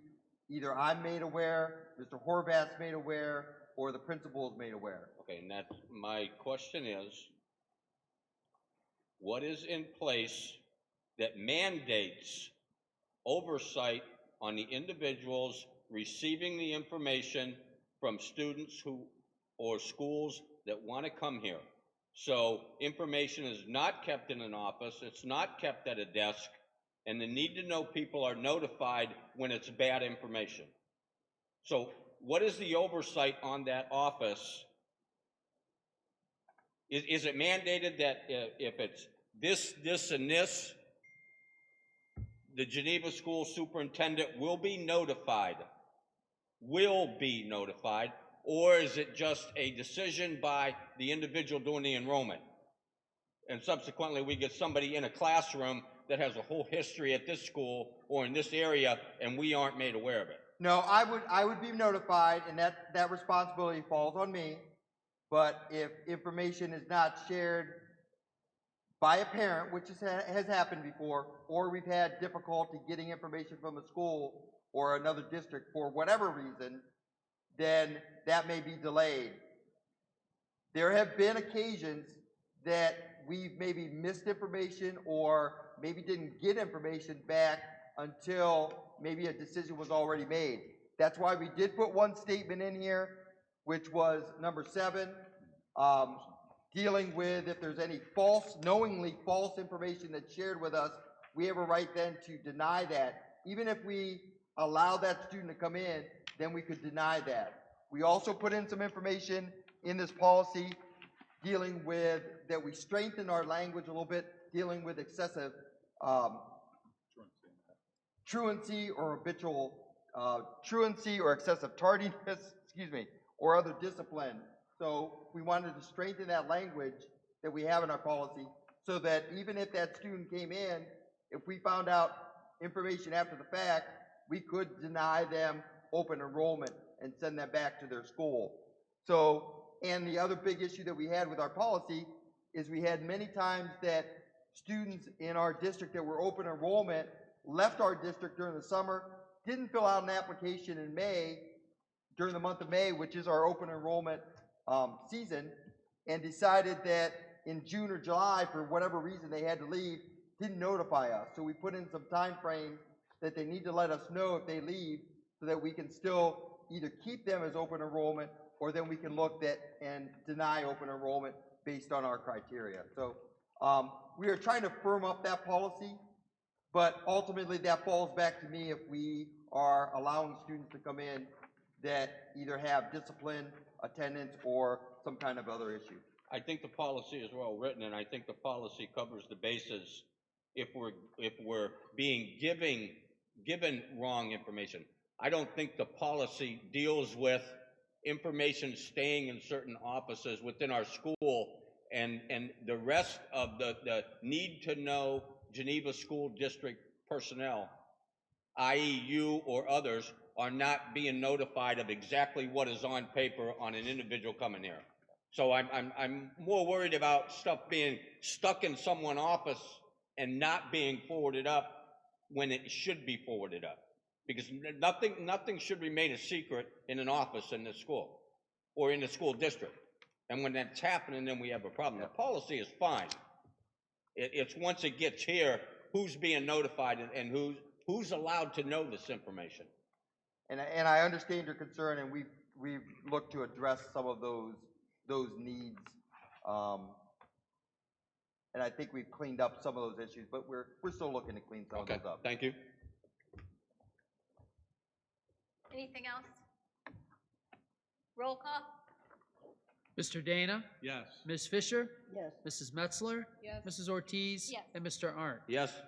either I'm made aware, Mr. Horvath's made aware, or the principal is made aware. Okay, and that's my question is, what is in place that mandates oversight on the individuals receiving the information from students or schools that want to come here? So information is not kept in an office, it's not kept at a desk, and the need-to-know people are notified when it's bad information. So what is the oversight on that office? Is it mandated that if it's this, and this, the Geneva School Superintendent will be notified? Will be notified, or is it just a decision by the individual doing the enrollment? And subsequently, we get somebody in a classroom that has a whole history at this school or in this area, and we aren't made aware of it. No, I would be notified, and that responsibility falls on me. But if information is not shared by a parent, which has happened before, or we've had difficulty getting information from a school or another district for whatever reason, then that may be delayed. There have been occasions that we've maybe missed information or maybe didn't get information back until maybe a decision was already made. That's why we did put one statement in here, which was number 7, dealing with if there's any knowingly false information that's shared with us, we have a right then to deny that. Even if we allow that student to come in, then we could deny that. We also put in some information in this policy dealing with, that we strengthen our language a little bit, dealing with excessive truancy or habitual truancy or excessive tardiness, or other discipline. So we wanted to strengthen that language that we have in our policy so that even if that student came in, if we found out information after the fact, we could deny them open enrollment and send them back to their school. So, and the other big issue that we had with our policy is we had many times that students in our district that were open enrollment left our district during the summer, didn't fill out an application in May, during the month of May, which is our open enrollment season, and decided that in June or July, for whatever reason they had to leave, didn't notify us. So we put in some time frames that they need to let us know if they leave so that we can still either keep them as open enrollment or then we can look at and deny open enrollment based on our criteria. So we are trying to firm up that policy, but ultimately that falls back to me if we are allowing students to come in that either have discipline, attendance, or some kind of other issue. I think the policy is well written, and I think the policy covers the bases if we're being given wrong information. I don't think the policy deals with information staying in certain offices within our school and the rest of the need to know Geneva School District personnel, i.e. you or others, are not being notified of exactly what is on paper on an individual coming here. So I'm more worried about stuff being stuck in someone's office and not being forwarded up when it should be forwarded up. Because nothing should remain a secret in an office in the school or in the school district. And when that's happening, then we have a problem. The policy is fine. It's once it gets here, who's being notified and who's allowed to know this information. And I understand your concern, and we've looked to address some of those needs. And I think we've cleaned up some of those issues, but we're still looking to clean some of those up. Thank you. Anything else? Roll call? Mr. Dana? Yes. Ms. Fisher? Yes. Mrs. Metzler? Yes. Mrs. Ortiz? Yes. And Mr. Arndt? Yes.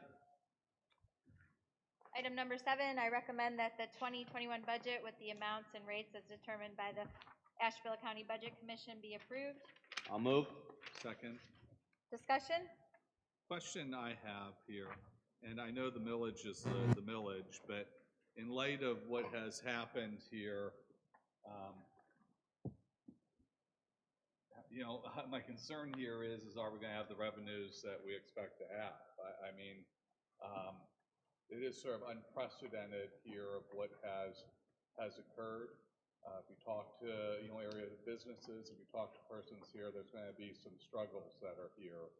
Item number 7, I recommend that the 2021 budget with the amounts and rates as determined by the Asheville County Budget Commission be approved. I'll move. Second. Discussion? Question I have here, and I know the millage is the millage, but in light of what has happened here, you know, my concern here is are we going to have the revenues that we expect to have? I mean, it is sort of unprecedented here of what has occurred. If you talk to, you know, area businesses, if you talk to persons here, there's going to be some struggles that are here.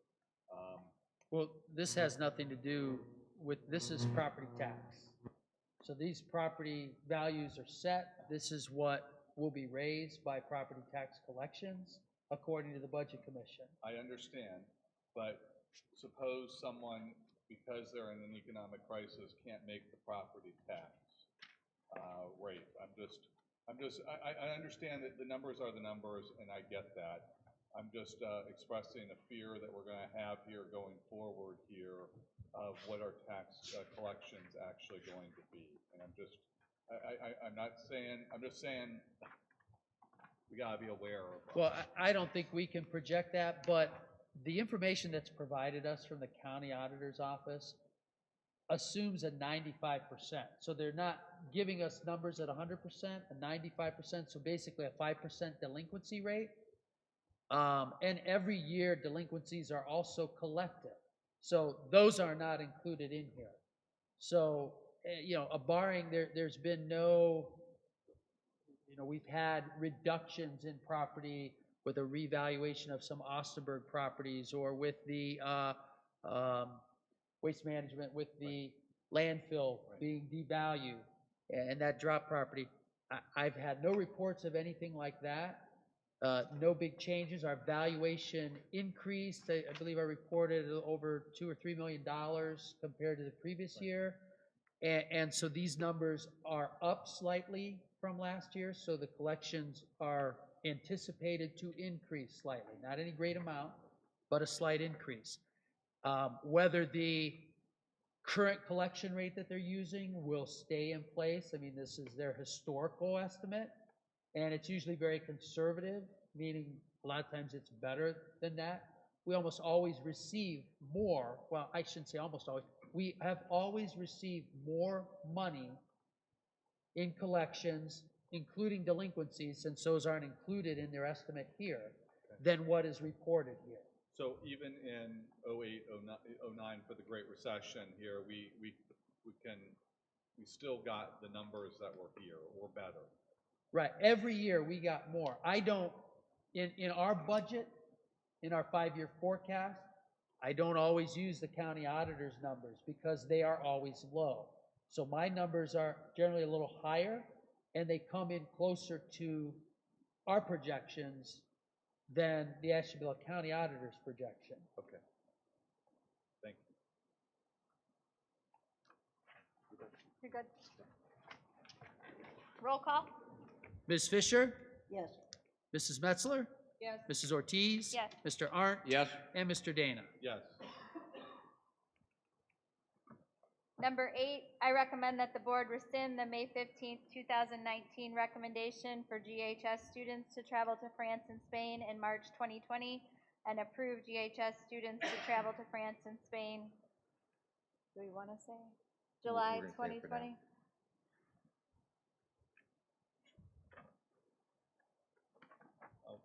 Well, this has nothing to do with, this is property tax. So these property values are set. This is what will be raised by property tax collections according to the Budget Commission. I understand, but suppose someone, because they're in an economic crisis, can't make the property tax rate. I understand that the numbers are the numbers, and I get that. I'm just expressing a fear that we're going to have here going forward here of what our tax collections actually going to be. And I'm just saying we got to be aware of. Well, I don't think we can project that, but the information that's provided us from the county auditor's office assumes a 95%. So they're not giving us numbers at 100%, a 95%, so basically a 5% delinquency rate. And every year delinquencies are also collected. So those are not included in here. So, you know, barring there's been no, you know, we've had reductions in property with a revaluation of some Osterberg properties or with the waste management, with the landfill being devalued and that drop property. I've had no reports of anything like that. No big changes. Our valuation increased. I believe I reported over $2 or $3 million compared to the previous year. And so these numbers are up slightly from last year. So the collections are anticipated to increase slightly. Not any great amount, but a slight increase. Whether the current collection rate that they're using will stay in place, I mean, this is their historical estimate. And it's usually very conservative, meaning a lot of times it's better than that. We almost always receive more, well, I shouldn't say almost always, we have always received more money in collections, including delinquencies, since those aren't included in their estimate here, than what is reported here. So even in 08, 09 for the Great Recession here, we still got the numbers that were here or better. Right, every year we got more. I don't, in our budget, in our 5-year forecast, I don't always use the county auditor's numbers because they are always low. So my numbers are generally a little higher and they come in closer to our projections than the Asheville County auditor's projection. Okay. Thank you. You're good. Roll call? Ms. Fisher? Yes. Mrs. Metzler? Yes. Mrs. Ortiz? Yes. Mr. Arndt? Yes? And Mr. Dana? Yes. Number 8, I recommend that the board rescind the May 15th, 2019 recommendation for GHS students to travel to France and Spain in March 2020 and approve GHS students to travel to France and Spain. Do we want to say July We're gonna say it for now. 2020?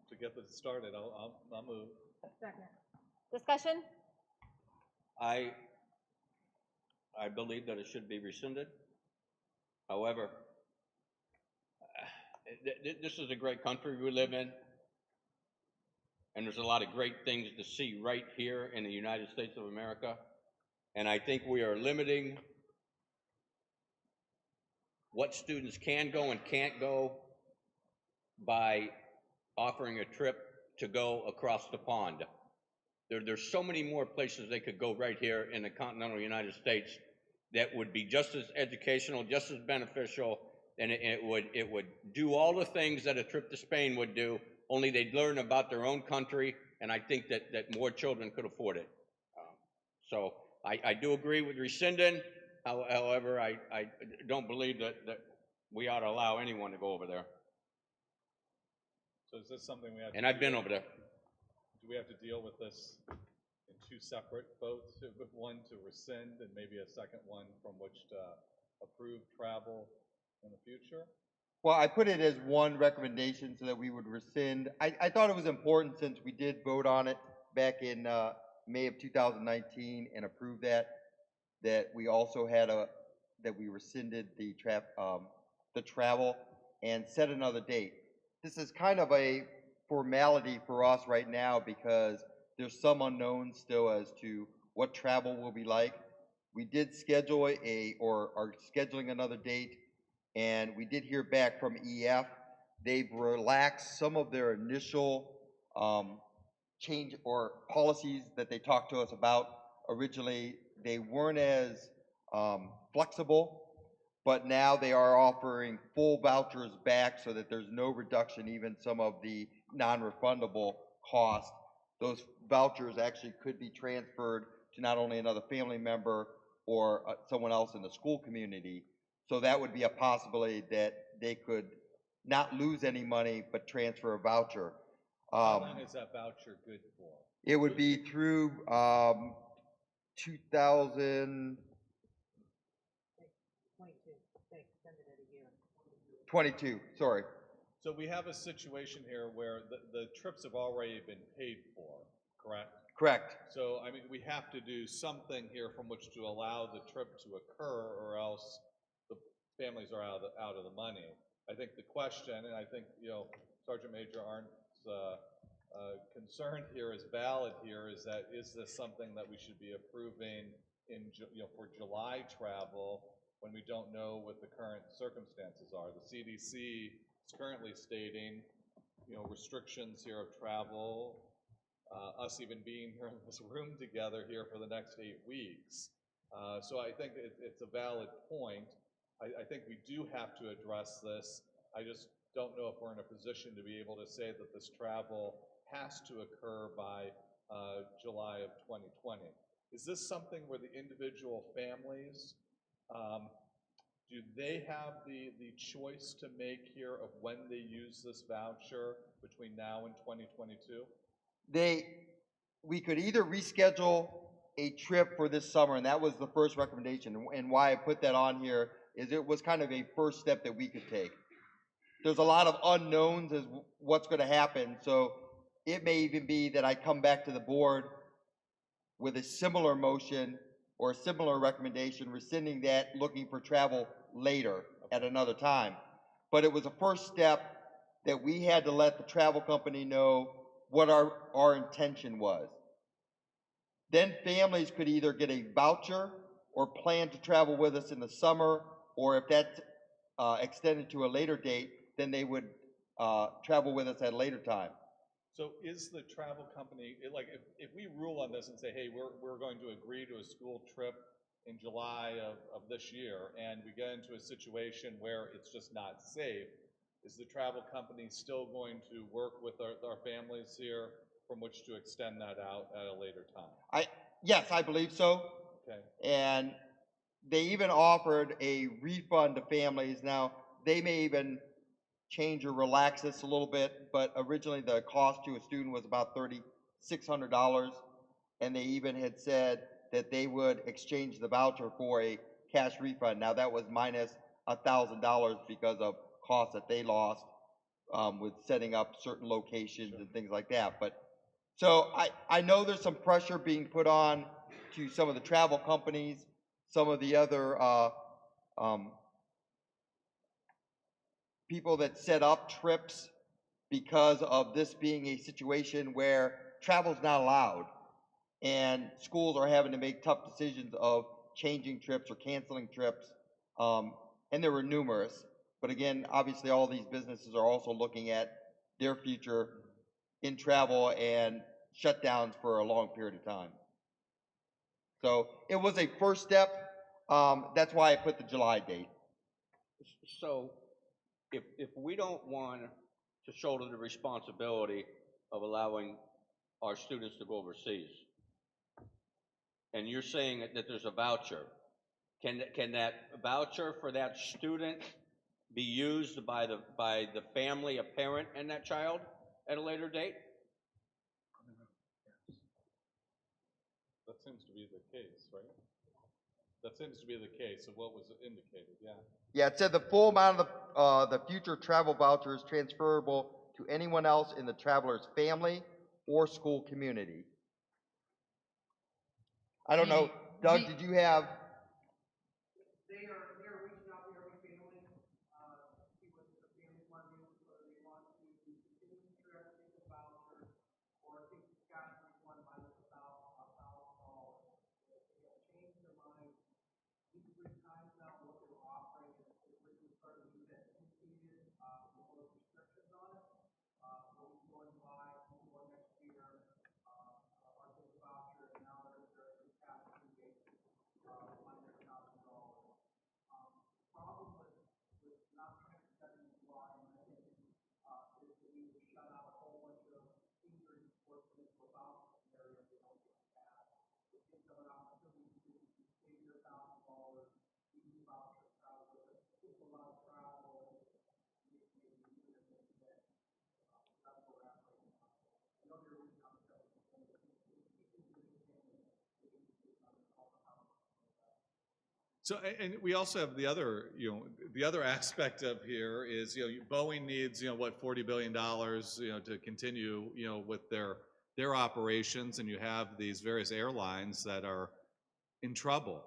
To get this started, I'll move. Second. Discussion? I believe that it should be rescinded. However, this is a great country we live in, and there's a lot of great things to see right here in the United States of America, and I think we are limiting what students can go and can't go by offering a trip to go across the pond. There's so many more places they could go right here in the continental United States that would be just as educational, just as beneficial, and it would do all the things that a trip to Spain would do, only they'd learn about their own country, and I think that more children could afford it. So I do agree with rescinding, however, I don't believe that we ought to allow anyone to go over there. So is this something we have to And I've been deal- over there. Do we have to deal with this in two separate votes? One to rescind and maybe a second one from which to approve travel in the future? Well, I put it as one recommendation so that we would rescind. I thought it was important since we did vote on it back in May of 2019 and approved that we also had that we rescinded the travel and set another date. This is kind of a formality for us right now because there's some unknowns still as to what travel will be like. We did schedule or are scheduling another date, and we did hear back from EF. They've relaxed some of their initial change or policies that they talked to us about. Originally, they weren't as flexible, but now they are offering full vouchers back so that there's no reduction, even some of the non-refundable costs. Those vouchers actually could be transferred to not only another family member or someone else in the school community. So that would be a possibility that they could not lose any money, but transfer a voucher. How long is that voucher good for? It would be through 2022, They extended it a year. sorry. So we have a situation here where the trips have already been paid for, correct? Correct. So, I mean, we have to do something here from which to allow the trip to occur, or else the families are out of the money. I think the question, and I think, Sergeant Major Arndt's concern here is valid here, is this something that we should be approving for July travel when we don't know what the current circumstances are? The CDC is currently stating, restrictions here of travel, us even being here in this room together here for the next 8 weeks. So I think it's a valid point. I think we do have to address this. I just don't know if we're in a position to be able to say that this travel has to occur by July of 2020. Is this something where the individual families, do they have the choice to make here of when they use this voucher between now and 2022? We could either reschedule a trip for this summer, and that was the first recommendation, and why I put that on here is it was kind of a first step that we could take. There's a lot of unknowns as what's going to happen, so it may even be that I come back to the board with a similar motion or a similar recommendation, rescinding that, looking for travel later at another time. But it was a first step that we had to let the travel company know what our intention was. Then families could either get a voucher or plan to travel with us in the summer, or if that's extended to a later date, then they would travel with us at a later time. So is the travel company, like, if we rule on this and say, hey, we're going to agree to a school trip in July of this year, and we get into a situation where it's just not safe, is the travel company still going to work with our families here from which to extend that out at a later time? Yes, I believe so. Okay. And they even offered a refund to families. Now, they may even change or relax this a little bit, but originally the cost to a student was about $3,600. And they even had said that they would exchange the voucher for a cash refund. Now, that was minus $1,000 because of costs that they lost with setting up certain locations and things like that. But so I know there's some pressure being put on to some of the travel companies, some of the other people that set up trips because of this being a situation where travel's not allowed and schools are having to make tough decisions of changing trips or canceling trips. And there were numerous. But again, obviously all these businesses are also looking at their future in travel and shutdowns for a long period of time. So it was a first step. That's why I put the July date. So if we don't want to shoulder the responsibility of allowing our students to go overseas, and you're saying that there's a voucher, can that voucher for that student be used by the family, a parent, and that child at a later date? That seems to be the case, right? That seems to be the case of what was indicated, yeah. Yeah, it said the full amount of the future travel voucher is transferable to anyone else in the traveler's family or school community. I don't know, Doug, did you have? They are reaching out to every family, see what the family want to do, whether they want to continue the trip, take a voucher, or take the cash refund minus $1,000. They have changed their mind 2-3 times now on what they're offering. It's really starting to get indicated, with those restrictions on it. What was going by before next year, our big voucher, and now they're cash rebate, minus $1,000. Problem with not setting the law, and I think, is that we would shut out a whole bunch of senior sports without scenarios we don't get past. It gives them an opportunity to save their $1,000, use vouchers, travel with it. It's a lot of travel. That's where we're at right now. I know they're reaching out to So, and we also have the other, the other aspect of here is, Boeing needs, what, $40 billion, to continue, with their operations, and you have these various airlines that are in trouble,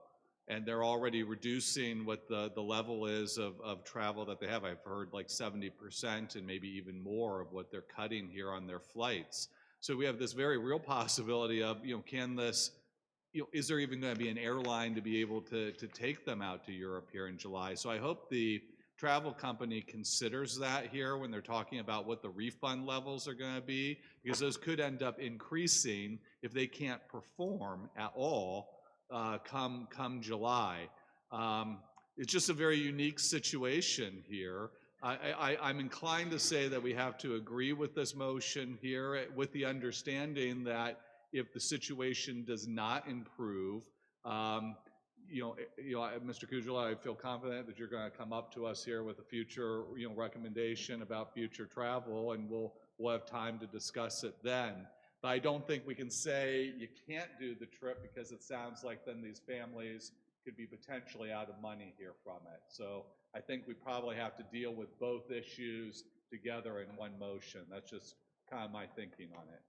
and they're already reducing what the level is of travel that they have. I've heard like 70% and maybe even more of what they're cutting here on their flights. So we have this very real possibility of, can this, is there even going to be an airline to be able to take them out to Europe here in July? So I hope the travel company considers that here when they're talking about what the refund levels are going to be, because those could end up increasing if they can't perform at all come July. It's just a very unique situation here. I'm inclined to say that we have to agree with this motion here with the understanding that if the situation does not improve, Mr. Kujala, I feel confident that you're going to come up to us here with a future, recommendation about future travel, and we'll have time to discuss it then. But I don't think we can say you can't do the trip, because it sounds like then these families could be potentially out of money here from it. So I think we probably have to deal with both issues together in one motion. That's just kind of my thinking on it.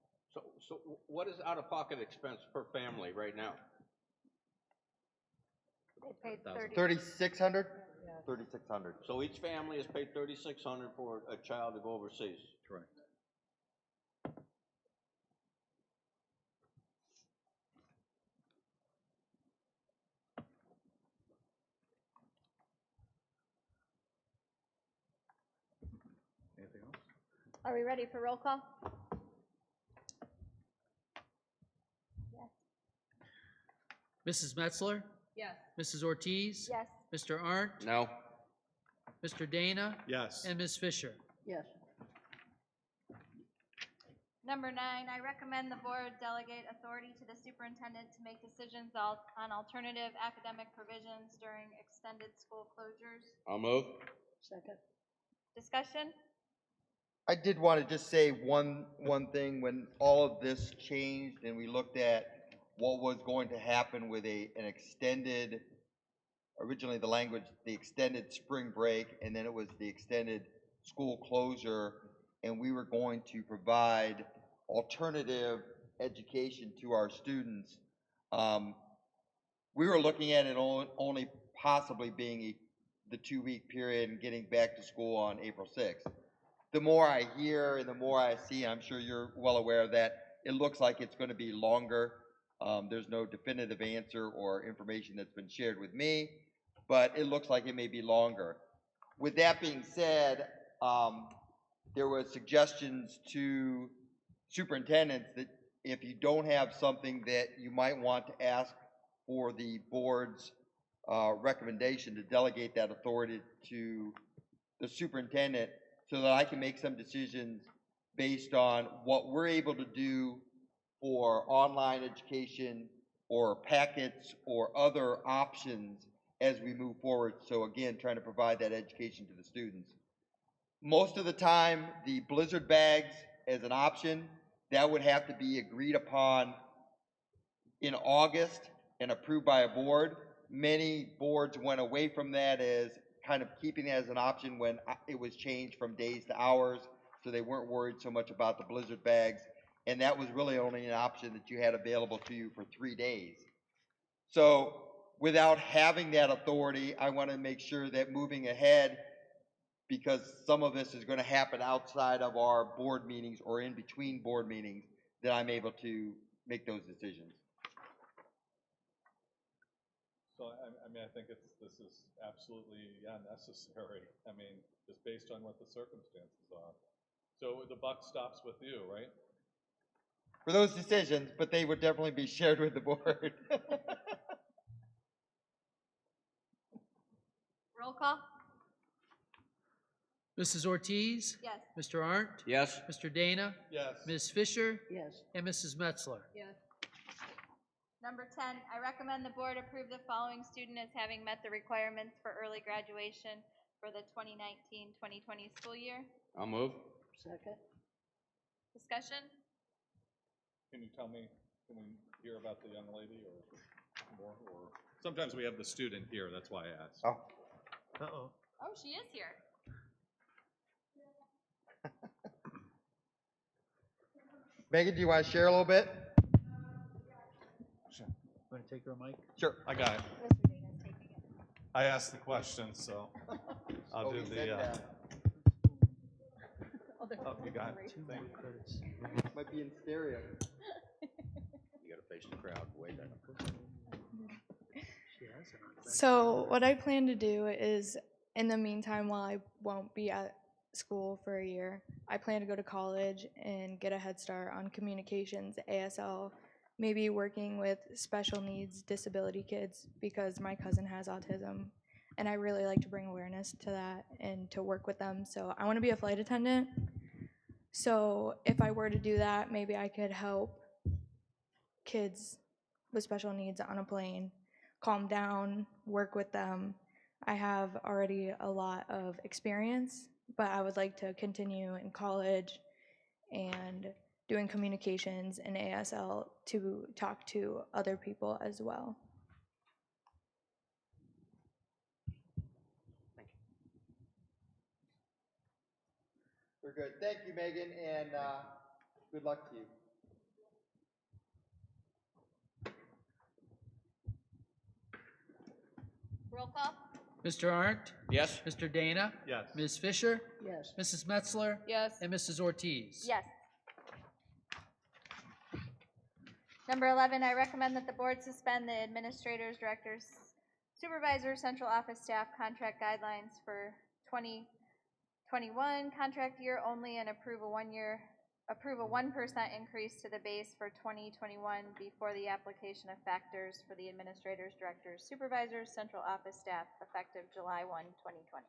So what is out-of-pocket expense per family right now? They paid 3,600? 3,600. So each family has paid $3,600 for a child to go overseas. Correct. Anything else? Are we ready for roll call? Yes. Mrs. Metzler, Yes. Mrs. Ortiz, Yes. Mr. Arndt, No. Mr. Dana, Yes. and Ms. Fisher. Yes. Number 9, I recommend the board delegate authority to the superintendent to make decisions on alternative academic provisions during extended school closures. I'll move. Second. Discussion? I did want to just say one thing. When all of this changed and we looked at what was going to happen with an extended, originally the language, the extended spring break, and then it was the extended school closure, and we were going to provide alternative education to our students. We were looking at it only possibly being the 2-week period and getting back to school on April 6th. The more I hear and the more I see, and I'm sure you're well aware of that, it looks like it's going to be longer. There's no definitive answer or information that's been shared with me, but it looks like it may be longer. With that being said, there were suggestions to superintendents that if you don't have something that you might want to ask for the board's recommendation to delegate that authority to the superintendent so that I can make some decisions based on what we're able to do for online education or packets or other options as we move forward. So again, trying to provide that education to the students. Most of the time, the blizzard bags as an option, that would have to be agreed upon in August and approved by a board. Many boards went away from that as kind of keeping it as an option when it was changed from days to hours, so they weren't worried so much about the blizzard bags. And that was really only an option that you had available to you for 3 days. So without having that authority, I want to make sure that moving ahead, because some of this is going to happen outside of our board meetings or in between board meetings, that I'm able to make those decisions. So, I mean, I think this is absolutely, necessary. I mean, just based on what the circumstances are. So the buck stops with you, right? For those decisions, but they would definitely be shared with the board. Roll call? Mrs. Ortiz? Yes. Mr. Arndt? Yes. Mr. Dana? Yes. Ms. Fisher? Yes. And Mrs. Metzler. Yes. Number 10, I recommend the board approve the following student as having met the requirements for early graduation for the 2019-2020 school year. I'll move. Second. Discussion? Can you tell me, can we hear about the young lady or more? Or sometimes we have the student here, that's why I asked. Oh. Uh-oh. Oh, she is here. Megan, do you want to share a little bit? Want to take her mic? Sure. I got it. Mr. Dana's taking it. I asked the question, so I'll do he the, said that. oh, you got it. Thank you. Might be in stereo. You got to face the crowd way back. So what I plan to do is, in the meantime, while I won't be at school for a year, I plan to go to college and get a head start on communications, ASL, maybe working with special needs disability kids because my cousin has autism and I really like to bring awareness to that and to work with them. So I want to be a flight attendant. So if I were to do that, maybe I could help kids with special needs on a plane, calm down, work with them. I have already a lot of experience, but I would like to continue in college and doing communications and ASL to talk to other people as well. We're good. Thank you, Megan, and good luck to you. Roll call? Mr. Arndt? Yes. Mr. Dana? Yes. Ms. Fisher? Yes. Mrs. Metzler? Yes. And Mrs. Ortiz. Yes. Number 11, I recommend that the board suspend the administrators, directors, supervisors, central office staff contract guidelines for 2021 contract year only and approve a 1% increase to the base for 2021 before the application of factors for the administrators, directors, supervisors, central office staff effective July 1, 2020.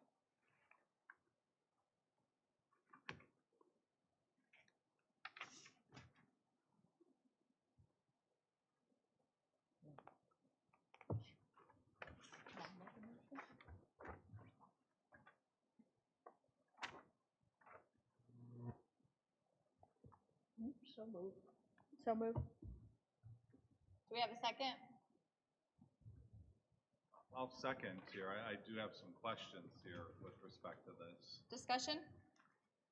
So moved. So moved. Do we have a second? I'll second here. I do have some questions here with respect to this. Discussion?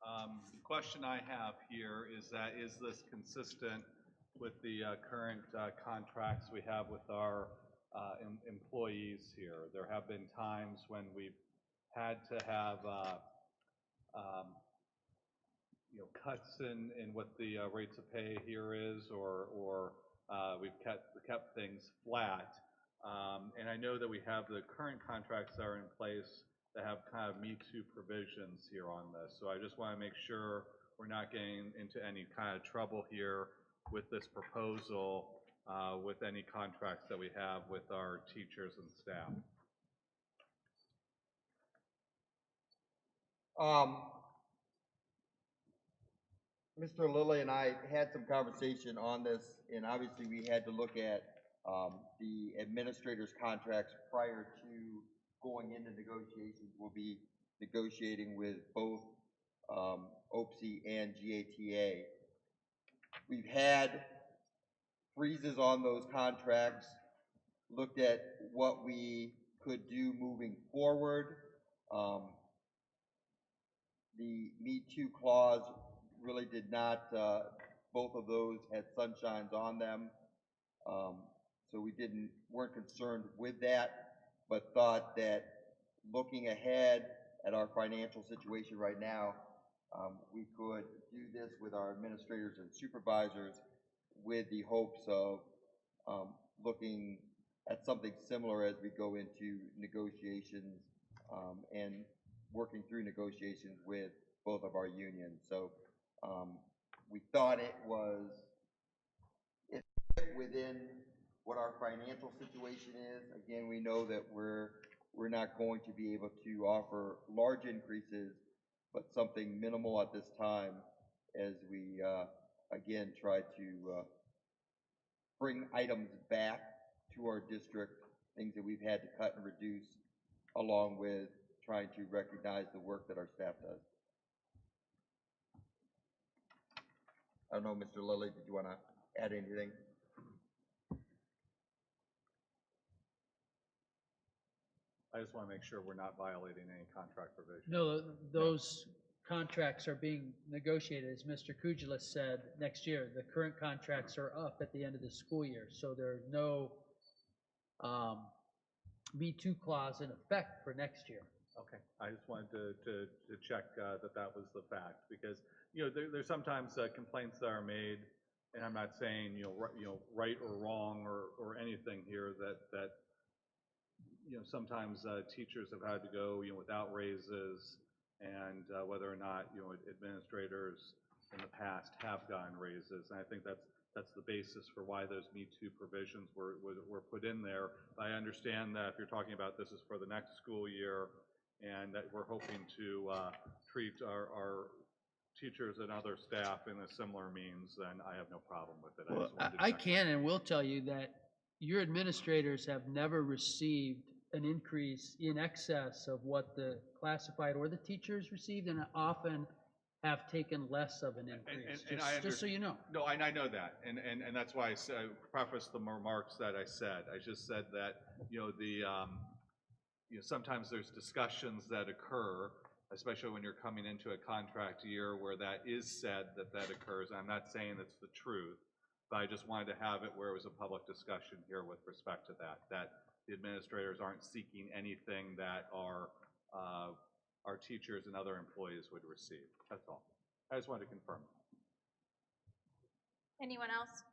The question I have here is that, is this consistent with the current contracts we have with our employees here? There have been times when we've had to have cuts in what the rates of pay here is, or we've kept things flat. And I know that we have the current contracts that are in place that have kind of Me Too provisions here on this. So I just want to make sure we're not getting into any kind of trouble here with this proposal, with any contracts that we have with our teachers and staff. Mr. Lilly and I had some conversation on this, and obviously we had to look at the administrators' contracts prior to going into negotiations. We'll be negotiating with both OPSI and GATA. We've had freezes on those contracts, looked at what we could do moving forward. The Me Too clause really did not, both of those had sunshines on them. So we weren't concerned with that, but thought that looking ahead at our financial situation right now, we could do this with our administrators and supervisors with the hopes of looking at something similar as we go into negotiations and working through negotiations with both of our unions. So we thought it was within what our financial situation is. Again, we know that we're not going to be able to offer large increases, but something minimal at this time as we, again, try to bring items back to our district, things that we've had to cut and reduce, along with trying to recognize the work that our staff does. I don't know, Mr. Lilly, did you want to add anything? I just want to make sure we're not violating any contract provisions. No, those contracts are being negotiated, as Mr. Kujala said, next year. The current contracts are up at the end of the school year, so there's no Me Too clause in effect for next year. Okay, I just wanted to check that was the fact, because there's sometimes complaints that are made, and I'm not saying right or wrong or anything here, that sometimes teachers have had to go without raises, and whether or not administrators in the past have gotten raises, and I think that's the basis for why those Me Too provisions were put in there. But I understand that if you're talking about this is for the next school year, and that we're hoping to treat our teachers and other staff in a similar means, then I have no problem with it. Well, I can and will tell you that your administrators have never received an increase in excess of what the classified or the teachers received, and often have taken less of an increase, just so you know. No, and I know that, and that's why I prefaced the remarks that I said. I just said that, sometimes there's discussions that occur, especially when you're coming into a contract year where that is said that occurs. I'm not saying it's the truth, but I just wanted to have it where it was a public discussion here with respect to that the administrators aren't seeking anything that our teachers and other employees would receive. That's all. I just wanted to confirm. Anyone else?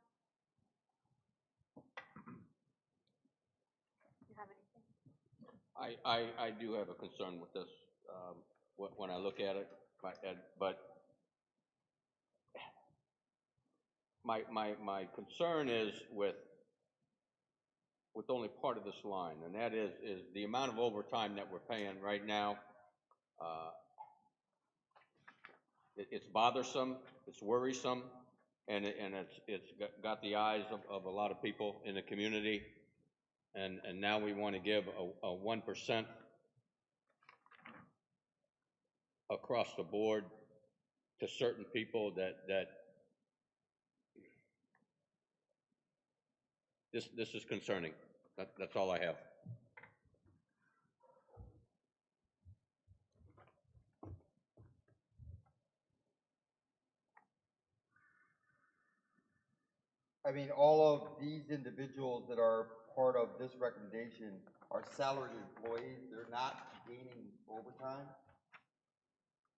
You have anything? I do have a concern with this when I look at it, but my concern is with only part of this line, and that is the amount of overtime that we're paying right now. It's bothersome, it's worrisome, and it's got the eyes of a lot of people in the community, and now we want to give a 1% across the board to certain people that This is concerning. That's all I have. I mean, all of these individuals that are part of this recommendation are salaried employees. They're not gaining overtime.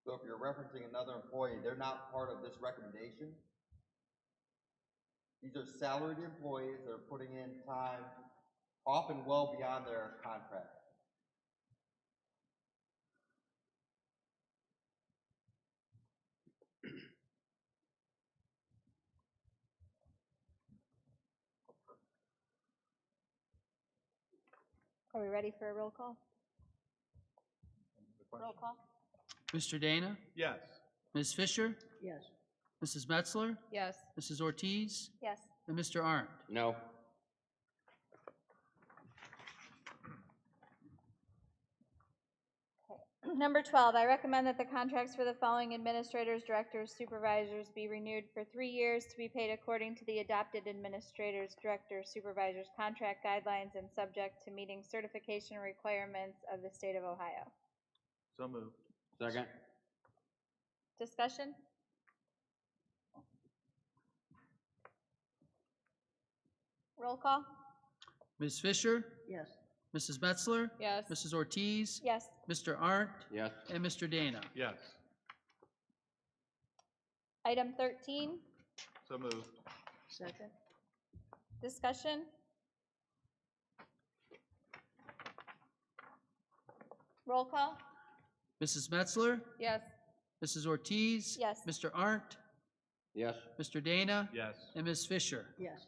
So if you're referencing another employee, they're not part of this recommendation. These are salaried employees that are putting in time, often well beyond their contract. Are we ready for a roll call? Roll call? Mr. Dana? Yes. Ms. Fisher? Yes. Mrs. Metzler? Yes. Mrs. Ortiz? Yes. And Mr. Arndt? No. Number 12, I recommend that the contracts for the following administrators, directors, supervisors be renewed for 3 years to be paid according to the adopted administrators, directors, supervisors contract guidelines and subject to meeting certification requirements of the state of Ohio. So moved. Second? Discussion? Roll call? Ms. Fisher? Yes. Mrs. Metzler? Yes. Mrs. Ortiz? Yes. Mr. Arndt? Yes. And Mr. Dana? Yes. Item 13, So moved. Second? discussion? Roll call? Mrs. Metzler? Yes. Mrs. Ortiz? Yes. Mr. Arndt? Yes. Mr. Dana? Yes. And Ms. Fisher? Yes.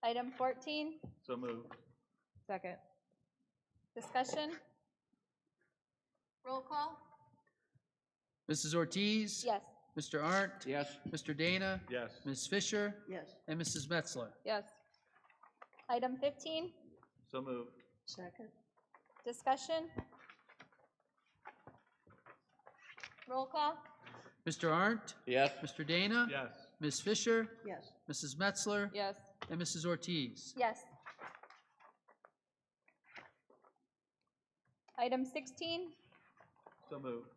Item 14, So moved. Second. discussion? Roll call? Mrs. Ortiz? Yes. Mr. Arndt? Yes. Mr. Dana? Yes. Ms. Fisher? Yes. And Mrs. Metzler? Yes. Item 15, So moved. Second? discussion? Roll call? Mr. Arndt? Yes. Mr. Dana? Yes. Ms. Fisher? Yes. Mrs. Metzler? Yes. And Mrs. Ortiz? Yes. Item 16, So moved.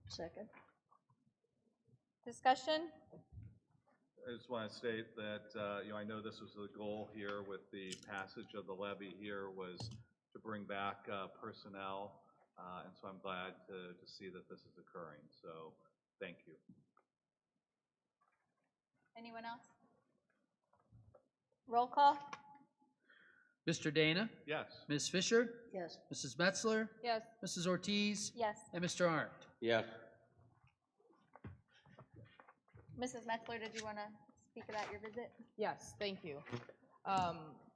Second? discussion? I just want to state that, I know this was the goal here with the passage of the levy here was to bring back personnel, and so I'm glad to see that this is occurring. So, thank you. Anyone else? Roll call? Mr. Dana? Yes. Ms. Fisher? Yes. Mrs. Metzler? Yes. Mrs. Ortiz? Yes. And Mr. Arndt? Yes. Mrs. Metzler, did you want to speak about your visit? Yes, thank you.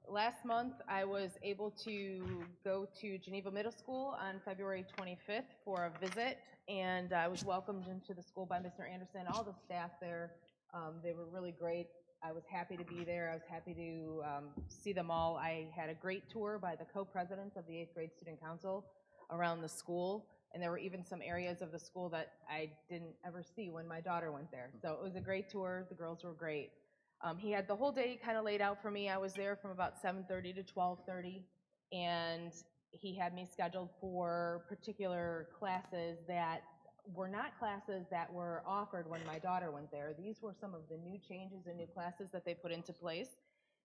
Last month, I was able to go to Geneva Middle School on February 25th for a visit, and I was welcomed into the school by Mr. Anderson, all the staff there. They were really great. I was happy to be there. I was happy to see them all. I had a great tour by the co-presidents of the 8th grade student council around the school, and there were even some areas of the school that I didn't ever see when my daughter went there. So it was a great tour. The girls were great. He had the whole day kind of laid out for me. I was there from about 7:30 to 12:30, and he had me scheduled for particular classes that were not classes that were offered when my daughter went there. These were some of the new changes and new classes that they put into place.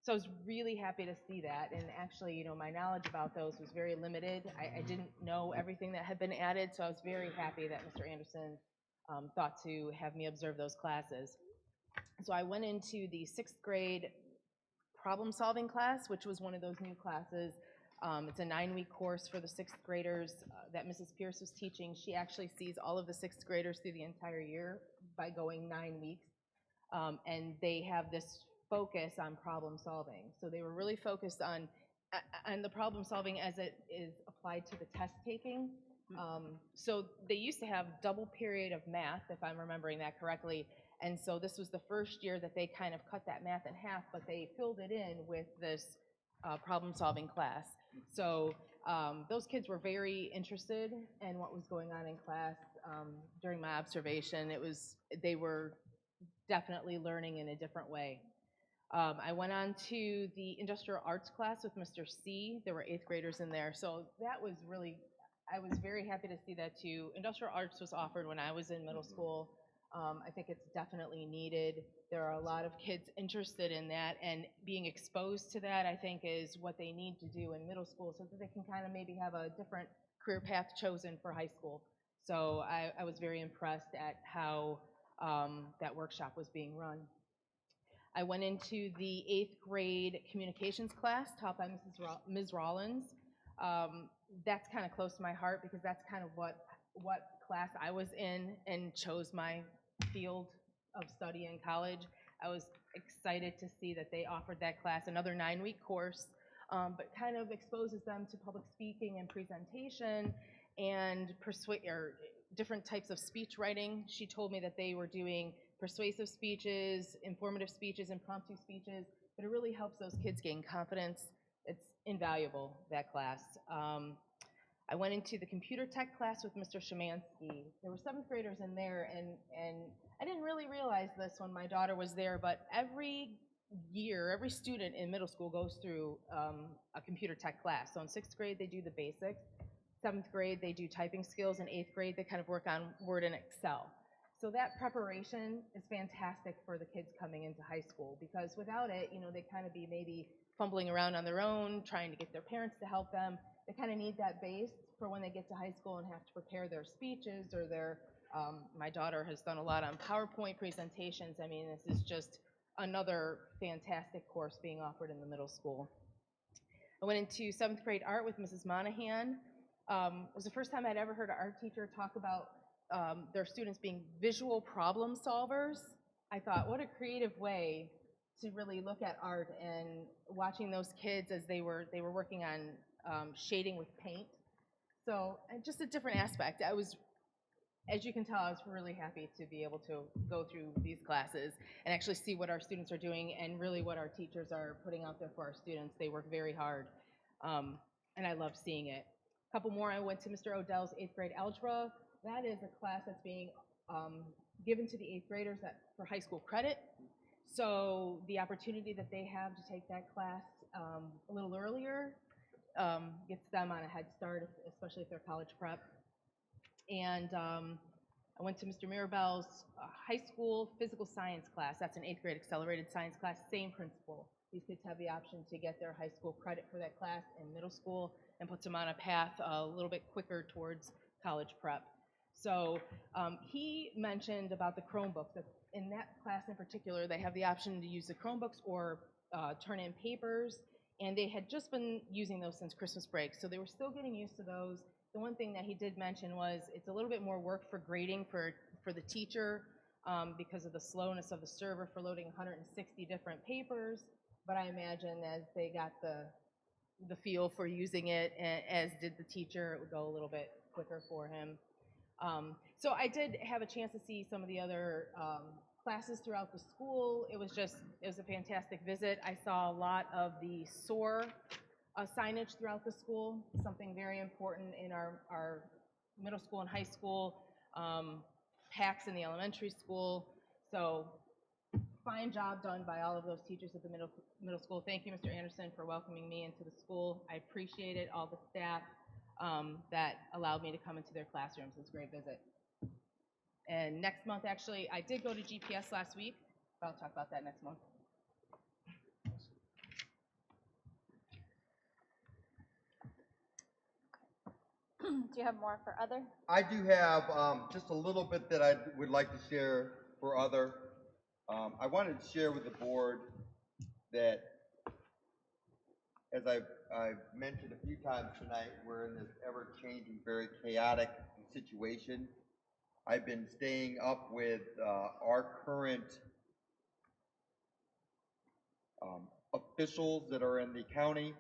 So I was really happy to see that, and actually, my knowledge about those was very limited. I didn't know everything that had been added, so I was very happy that Mr. Anderson thought to have me observe those classes. So I went into the 6th grade problem-solving class, which was one of those new classes. It's a 9-week course for the 6th graders that Mrs. Pierce was teaching. She actually sees all of the 6th graders through the entire year by going 9 weeks, and they have this focus on problem solving. So they were really focused on the problem solving as it is applied to the test taking. So they used to have double period of math, if I'm remembering that correctly, and so this was the first year that they kind of cut that math in half, but they filled it in with this problem solving class. So those kids were very interested in what was going on in class. During my observation, they were definitely learning in a different way. I went on to the industrial arts class with Mr. C. There were 8th graders in there, so that was really, I was very happy to see that too. Industrial arts was offered when I was in middle school. I think it's definitely needed. There are a lot of kids interested in that, and being exposed to that, I think, is what they need to do in middle school so that they can kind of maybe have a different career path chosen for high school. So I was very impressed at how that workshop was being run. I went into the 8th grade communications class taught by Ms. Rollins. That's kind of close to my heart because that's kind of what class I was in and chose my field of study in college. I was excited to see that they offered that class, another 9-week course, but kind of exposes them to public speaking and presentation and different types of speech writing. She told me that they were doing persuasive speeches, informative speeches, impromptu speeches, but it really helps those kids gain confidence. It's invaluable, that class. I went into the computer tech class with Mr. Shemansky. There were 7th graders in there, and I didn't really realize this when my daughter was there, but every year, every student in middle school goes through a computer tech class. So in 6th grade, they do the basics. 7th grade, they do typing skills. In 8th grade, they kind of work on Word and Excel. So that preparation is fantastic for the kids coming into high school because without it, they kind of be maybe fumbling around on their own, trying to get their parents to help them. They kind of need that base for when they get to high school and have to prepare their speeches or my daughter has done a lot on PowerPoint presentations. I mean, this is just another fantastic course being offered in the middle school. I went into 7th grade art with Mrs. Monahan. It was the first time I'd ever heard an art teacher talk about their students being visual problem solvers. I thought, what a creative way to really look at art, and watching those kids as they were working on shading with paint. So just a different aspect. As you can tell, I was really happy to be able to go through these classes and actually see what our students are doing and really what our teachers are putting out there for our students. They work very hard, and I love seeing it. A couple more, I went to Mr. Odell's 8th grade algebra. That is a class that's being given to the 8th graders for high school credit. So the opportunity that they have to take that class a little earlier gets them on a head start, especially if they're college prep. And I went to Mr. Mirabel's high school physical science class. That's an 8th grade accelerated science class, same principle. These kids have the option to get their high school credit for that class in middle school and puts them on a path a little bit quicker towards college prep. So he mentioned about the Chromebooks. In that class in particular, they have the option to use the Chromebooks or turn in papers, and they had just been using those since Christmas break, so they were still getting used to those. The one thing that he did mention was it's a little bit more work for grading for the teacher because of the slowness of the server for loading 160 different papers, but I imagine as they got the feel for using it, as did the teacher, it would go a little bit quicker for him. So I did have a chance to see some of the other classes throughout the school. It was a fantastic visit. I saw a lot of the SOAR signage throughout the school, something very important in our middle school and high school, PACs in the elementary school. So fine job done by all of those teachers at the middle school. Thank you, Mr. Anderson, for welcoming me into the school. I appreciate it, all the staff that allowed me to come into their classrooms. It was a great visit. And next month, actually, I did go to GPS last week, but I'll talk about that next month. Do you have more for other? I do have just a little bit that I would like to share for other. I wanted to share with the board that, as I've mentioned a few times tonight, we're in this ever-changing, very chaotic situation. I've been staying up with our current officials that are in the county,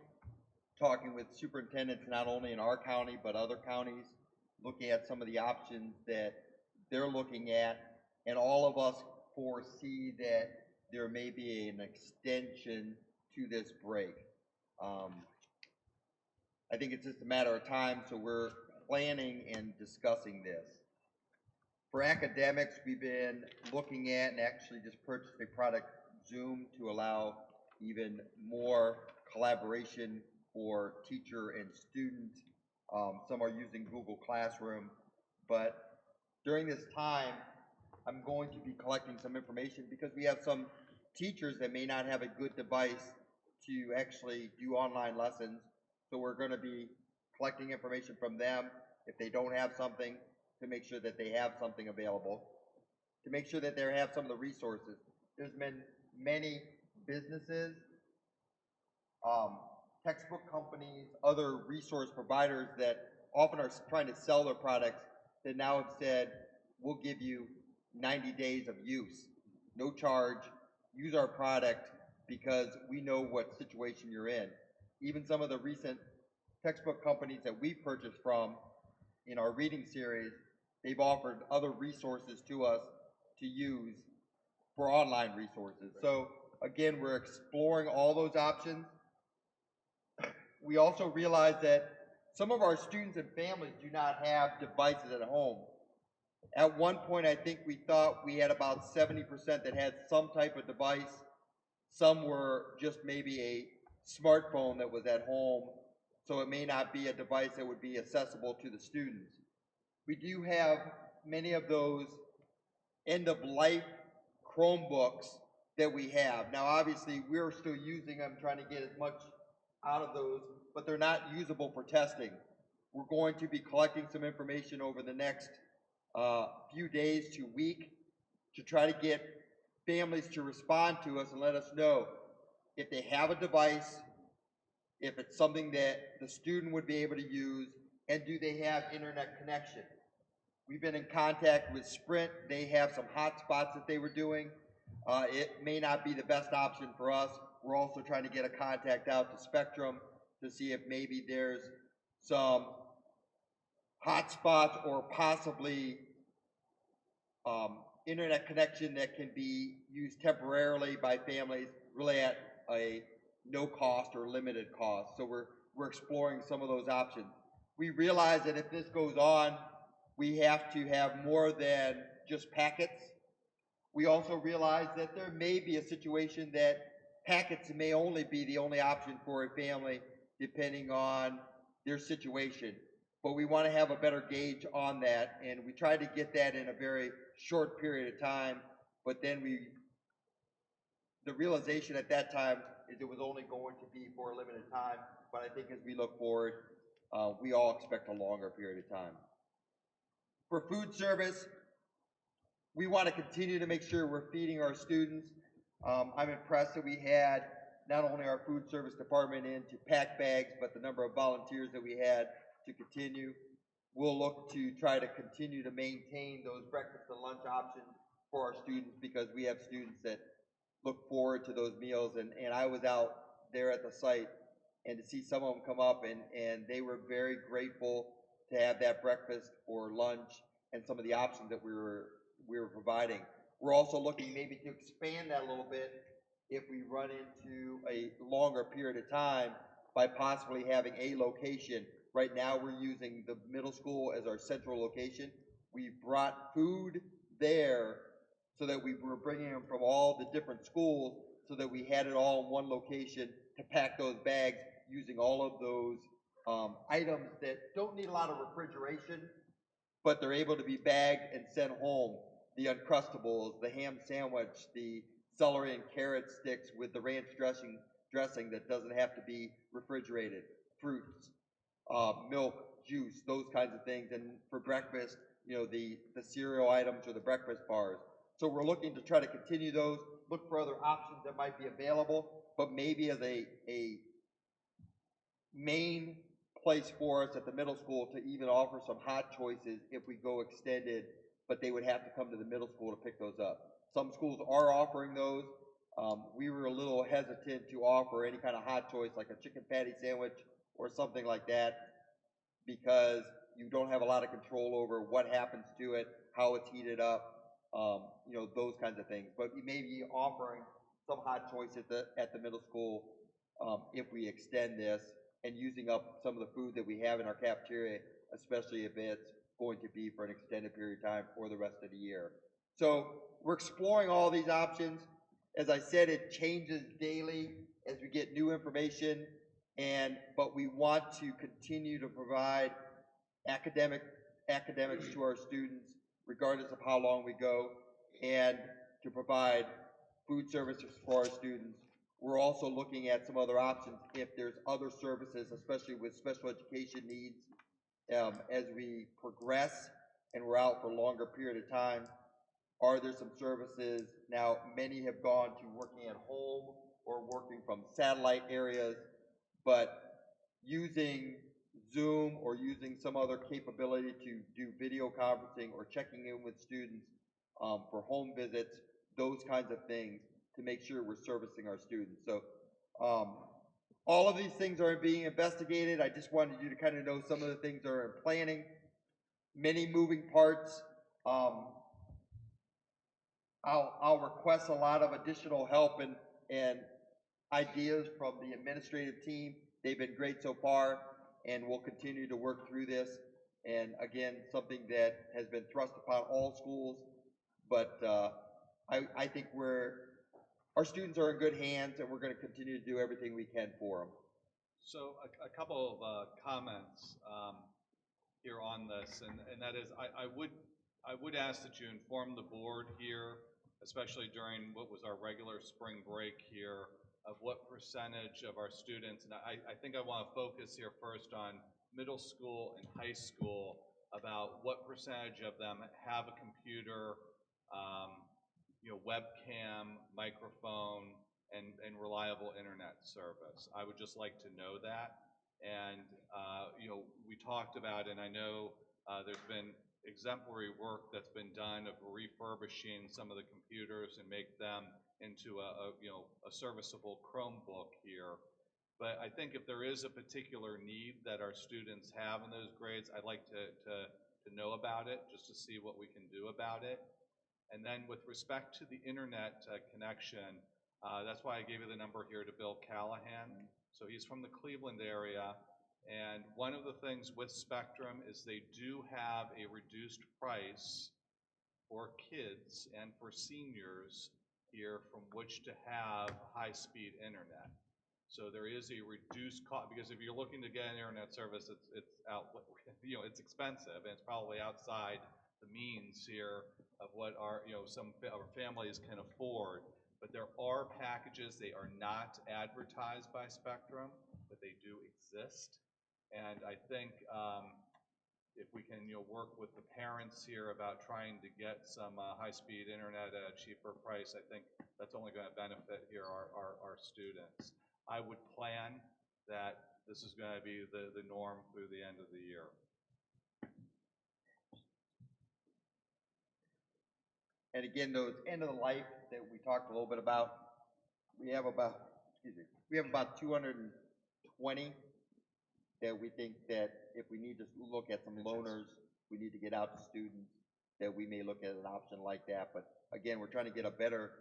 talking with superintendents not only in our county but other counties, looking at some of the options that they're looking at, and all of us foresee that there may be an extension to this break. I think it's just a matter of time, so we're planning and discussing this. For academics, we've been looking at and actually just purchased a product, Zoom, to allow even more collaboration for teacher and student. Some are using Google Classroom, but during this time, I'm going to be collecting some information because we have some teachers that may not have a good device to actually do online lessons. So we're going to be collecting information from them if they don't have something, to make sure that they have something available, to make sure that they have some of the resources. There's been many businesses, textbook companies, other resource providers that often are trying to sell their products that now have said, we'll give you 90 days of use, no charge, use our product because we know what situation you're in. Even some of the recent textbook companies that we've purchased from in our reading series, they've offered other resources to us to use for online resources. So again, we're exploring all those options. We also realize that some of our students and families do not have devices at home. At one point, I think we thought we had about 70% that had some type of device. Some were just maybe a smartphone that was at home, so it may not be a device that would be accessible to the students. We do have many of those end-of-life Chromebooks that we have. Now, obviously, we're still using them, trying to get as much out of those, but they're not usable for testing. We're going to be collecting some information over the next few days to week to try to get families to respond to us and let us know if they have a device, if it's something that the student would be able to use, and do they have internet connection. We've been in contact with Sprint. They have some hotspots that they were doing. It may not be the best option for us. We're also trying to get a contact out to Spectrum to see if maybe there's some hotspots or possibly internet connection that can be used temporarily by families, really at a no cost or limited cost. So we're exploring some of those options. We realize that if this goes on, we have to have more than just packets. We also realize that there may be a situation that packets may only be the only option for a family depending on their situation. But we want to have a better gauge on that, and we tried to get that in a very short period of time, but then the realization at that time is it was only going to be for a limited time, but I think as we look forward, we all expect a longer period of time. For food service, we want to continue to make sure we're feeding our students. I'm impressed that we had not only our food service department in to pack bags, but the number of volunteers that we had to continue. We'll look to try to continue to maintain those breakfast and lunch options for our students because we have students that look forward to those meals. And I was out there at the site and to see some of them come up and they were very grateful to have that breakfast or lunch and some of the options that we were providing. We're also looking maybe to expand that a little bit if we run into a longer period of time by possibly having a location. Right now we're using the middle school as our central location. We brought food there so that we were bringing them from all the different schools so that we had it all in one location to pack those bags using all of those items that don't need a lot of refrigeration, but they're able to be bagged and sent home. The Uncrustables, the ham sandwich, the celery and carrot sticks with the ranch dressing that doesn't have to be refrigerated, fruits, milk, juice, those kinds of things. And for breakfast, you know, the cereal items or the breakfast bars. So we're looking to try to continue those, look for other options that might be available, but maybe as a main place for us at the middle school to even offer some hot choices if we go extended, but they would have to come to the middle school to pick those up. Some schools are offering those. We were a little hesitant to offer any kind of hot choice like a chicken patty sandwich or something like that because you don't have a lot of control over what happens to it, how it's heated up, you know, those kinds of things. But we may be offering some hot choice at the middle school if we extend this. and using up some of the food that we have in our cafeteria, especially if it's going to be for an extended period of time for the rest of the year. So we're exploring all these options. As I said, it changes daily as we get new information, but we want to continue to provide academics to our students, regardless of how long we go, and to provide food services for our students. We're also looking at some other options if there's other services, especially with special education needs, as we progress and we're out for a longer period of time. Are there some services? Now, many have gone to working at home or working from satellite areas, but using Zoom or using some other capability to do video conferencing or checking in with students for home visits, those kinds of things to make sure we're servicing our students. So all of these things are being investigated. I just wanted you to kind of know some of the things that are in planning. Many moving parts. I'll request a lot of additional help and ideas from the administrative team. They've been great so far, and we'll continue to work through this. And again, something that has been thrust upon all schools, but I think our students are in good hands, and we're going to continue to do everything we can for them. So a couple of comments here on this, and that is I would ask that you inform the board here, especially during what was our regular spring break here, of what percentage of our students, and I think I want to focus here first on middle school and high school, about what percentage of them have a computer, webcam, microphone, and reliable internet service. I would just like to know that. And, we talked about, and I know there's been exemplary work that's been done of refurbishing some of the computers and make them into a serviceable Chromebook here. But I think if there is a particular need that our students have in those grades, I'd like to know about it, just to see what we can do about it. And then with respect to the internet connection, that's why I gave you the number here to Bill Callahan. So he's from the Cleveland area. And one of the things with Spectrum is they do have a reduced price for kids and for seniors here from which to have high-speed internet. So there is a reduced cost, because if you're looking to get an internet service, it's expensive, and it's probably outside the means here of what some our families can afford. But there are packages, they are not advertised by Spectrum, but they do exist. And I think if we can work with the parents here about trying to get some high-speed internet at a cheaper price, I think that's only going to benefit here our students. I would plan that this is going to be the norm through the end of the year. And again, those end of the life that we talked a little bit about, we have about 220 that we think that if we need to look at some loaners, we need to get out to students, that we may look at an option like that. But again, we're trying to get a better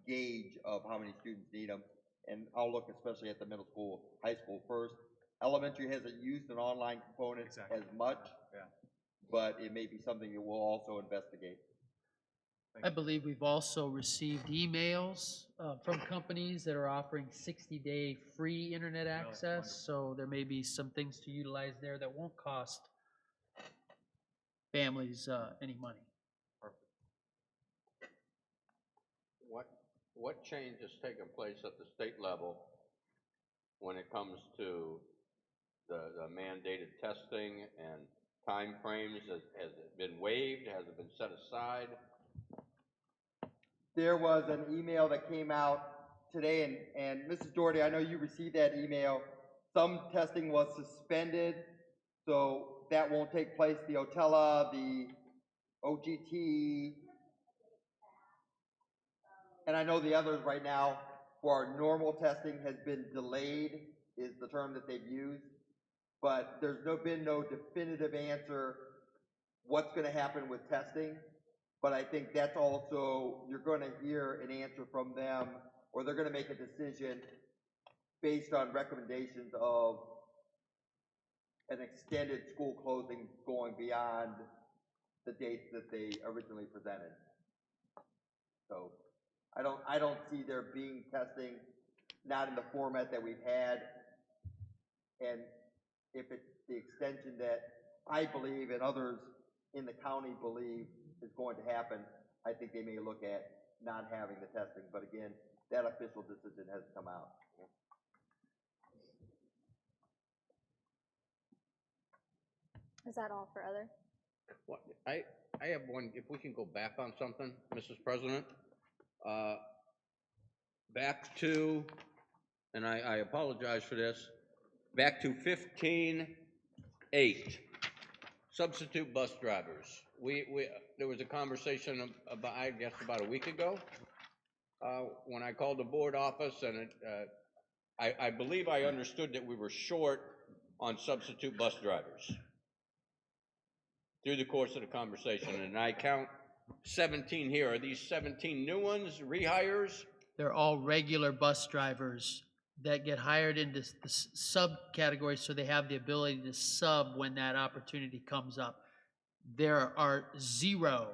gauge of how many students need them. And I'll look especially at the middle school, high school first. Elementary hasn't used an online component as much, but it may be something that we'll also investigate. I believe we've also received emails from companies that are offering 60-day free internet access, so there may be some things to utilize there that won't cost families any money. What change has taken place at the state level when it comes to the mandated testing and time frames? Has it been waived? Has it been set aside? There was an email that came out today, and Mrs. Doherty, I know you received that email. Some testing was suspended, so that won't take place. The Otella, the OGT, and I know the others right now for our normal testing has been delayed, is the term that they've used. But there's been no definitive answer what's going to happen with testing. But I think that's also, you're going to hear an answer from them, or they're going to make a decision based on recommendations of an extended school closing going beyond the dates that they originally presented. So I don't see there being testing, not in the format that we've had. And if it's the extension that I believe and others in the county believe is going to happen, I think they may look at not having the testing. But again, that official decision hasn't come out. Is that all for other? What, I have one, if we can go back on something, Mrs. President. Back to, and I apologize for this, back to 15.8, substitute bus drivers. There was a conversation about, I guess, about a week ago, when I called the board office, and I believe I understood that we were short on substitute bus drivers through the course of the conversation, and I count 17 here. Are these 17 new ones, rehires? They're all regular bus drivers that get hired into the subcategories so they have the ability to sub when that opportunity comes up. There are 0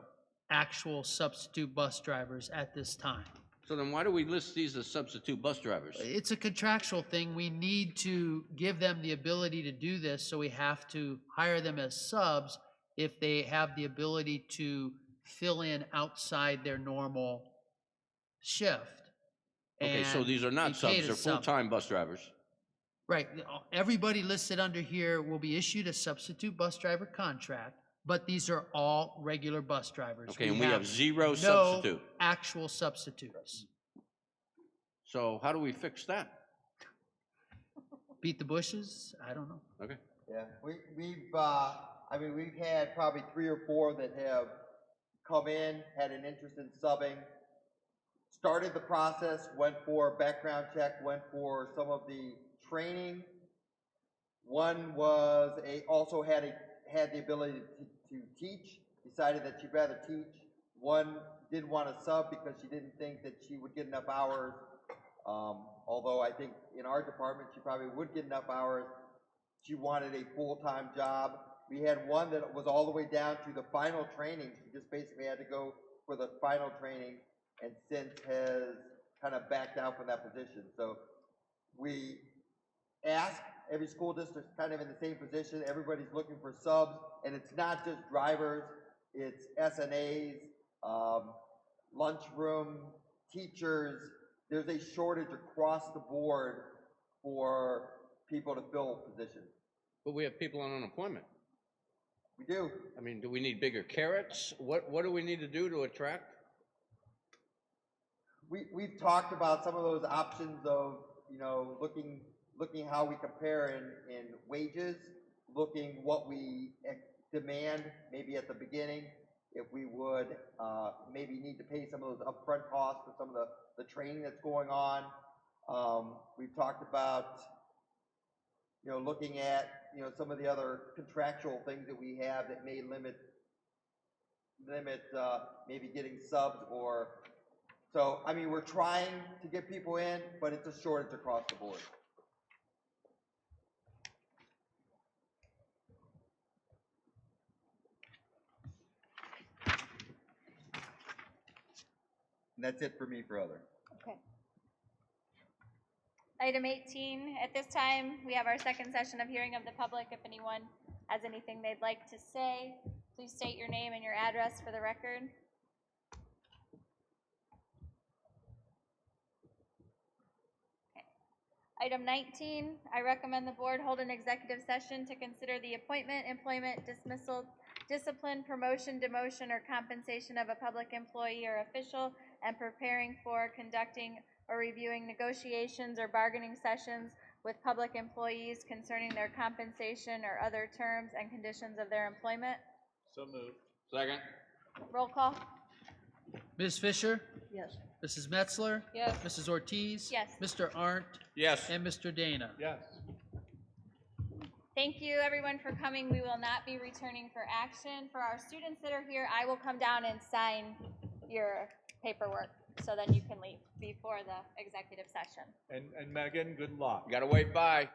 actual substitute bus drivers at this time. So then why do we list these as substitute bus drivers? It's a contractual thing. We need to give them the ability to do this, so we have to hire them as subs if they have the ability to fill in outside their normal shift. Okay, so And these are be not paid subs, as they're sub. full-time bus drivers. Right. Everybody listed under here will be issued a substitute bus driver contract, but these are all regular bus drivers. Okay, and we have 0 no substitute. actual substitutes. So how do we fix that? Beat the bushes? I don't know. Okay. Yeah, we've had probably 3 or 4 that have come in, had an interest in subbing, started the process, went for a background check, went for some of the training. One was also had the ability to teach, decided that she'd rather teach. One didn't want to sub because she didn't think that she would get enough hours. Although I think in our department she probably would get enough hours. She wanted a full-time job. We had one that was all the way down to the final training. She just basically had to go for the final training, and since has kind of backed out from that position. So we ask, every school district's kind of in the same position. Everybody's looking for subs, and it's not just drivers, it's SNAs, lunchroom, teachers. There's a shortage across the board for people to fill positions. But we have people on unemployment. We do. I mean, do we need bigger carrots? What do we need to do to attract? We've talked about some of those options of, looking how we compare in wages, looking what we demand maybe at the beginning, if we would maybe need to pay some of those upfront costs for some of the training that's going on. We've talked about, looking at, some of the other contractual things that we have that may limit maybe getting subs or, so, I mean, we're trying to get people in, but it's a shortage across the board. And that's it for me for other. Okay. Item 18, at this time, we have our second session of hearing of the public. If anyone has anything they'd like to say, please state your name and your address for the record. Okay. Item 19, I recommend the board hold an executive session to consider the appointment, employment, dismissal, discipline, promotion, demotion, or compensation of a public employee or official, and preparing for, conducting, or reviewing negotiations or bargaining sessions with public employees concerning their compensation or other terms and conditions of their employment. So moved. Second? Roll call. Ms. Fisher? Yes. Mrs. Metzler? Yes. Mrs. Ortiz? Yes. Mr. Arndt? Yes. And Mr. Dana? Yes. Thank you, everyone, for coming. We will not be returning for action. For our students that are here, I will come down and sign your paperwork so then you can leave before the executive session. And Megan, good luck. Gotta wait by.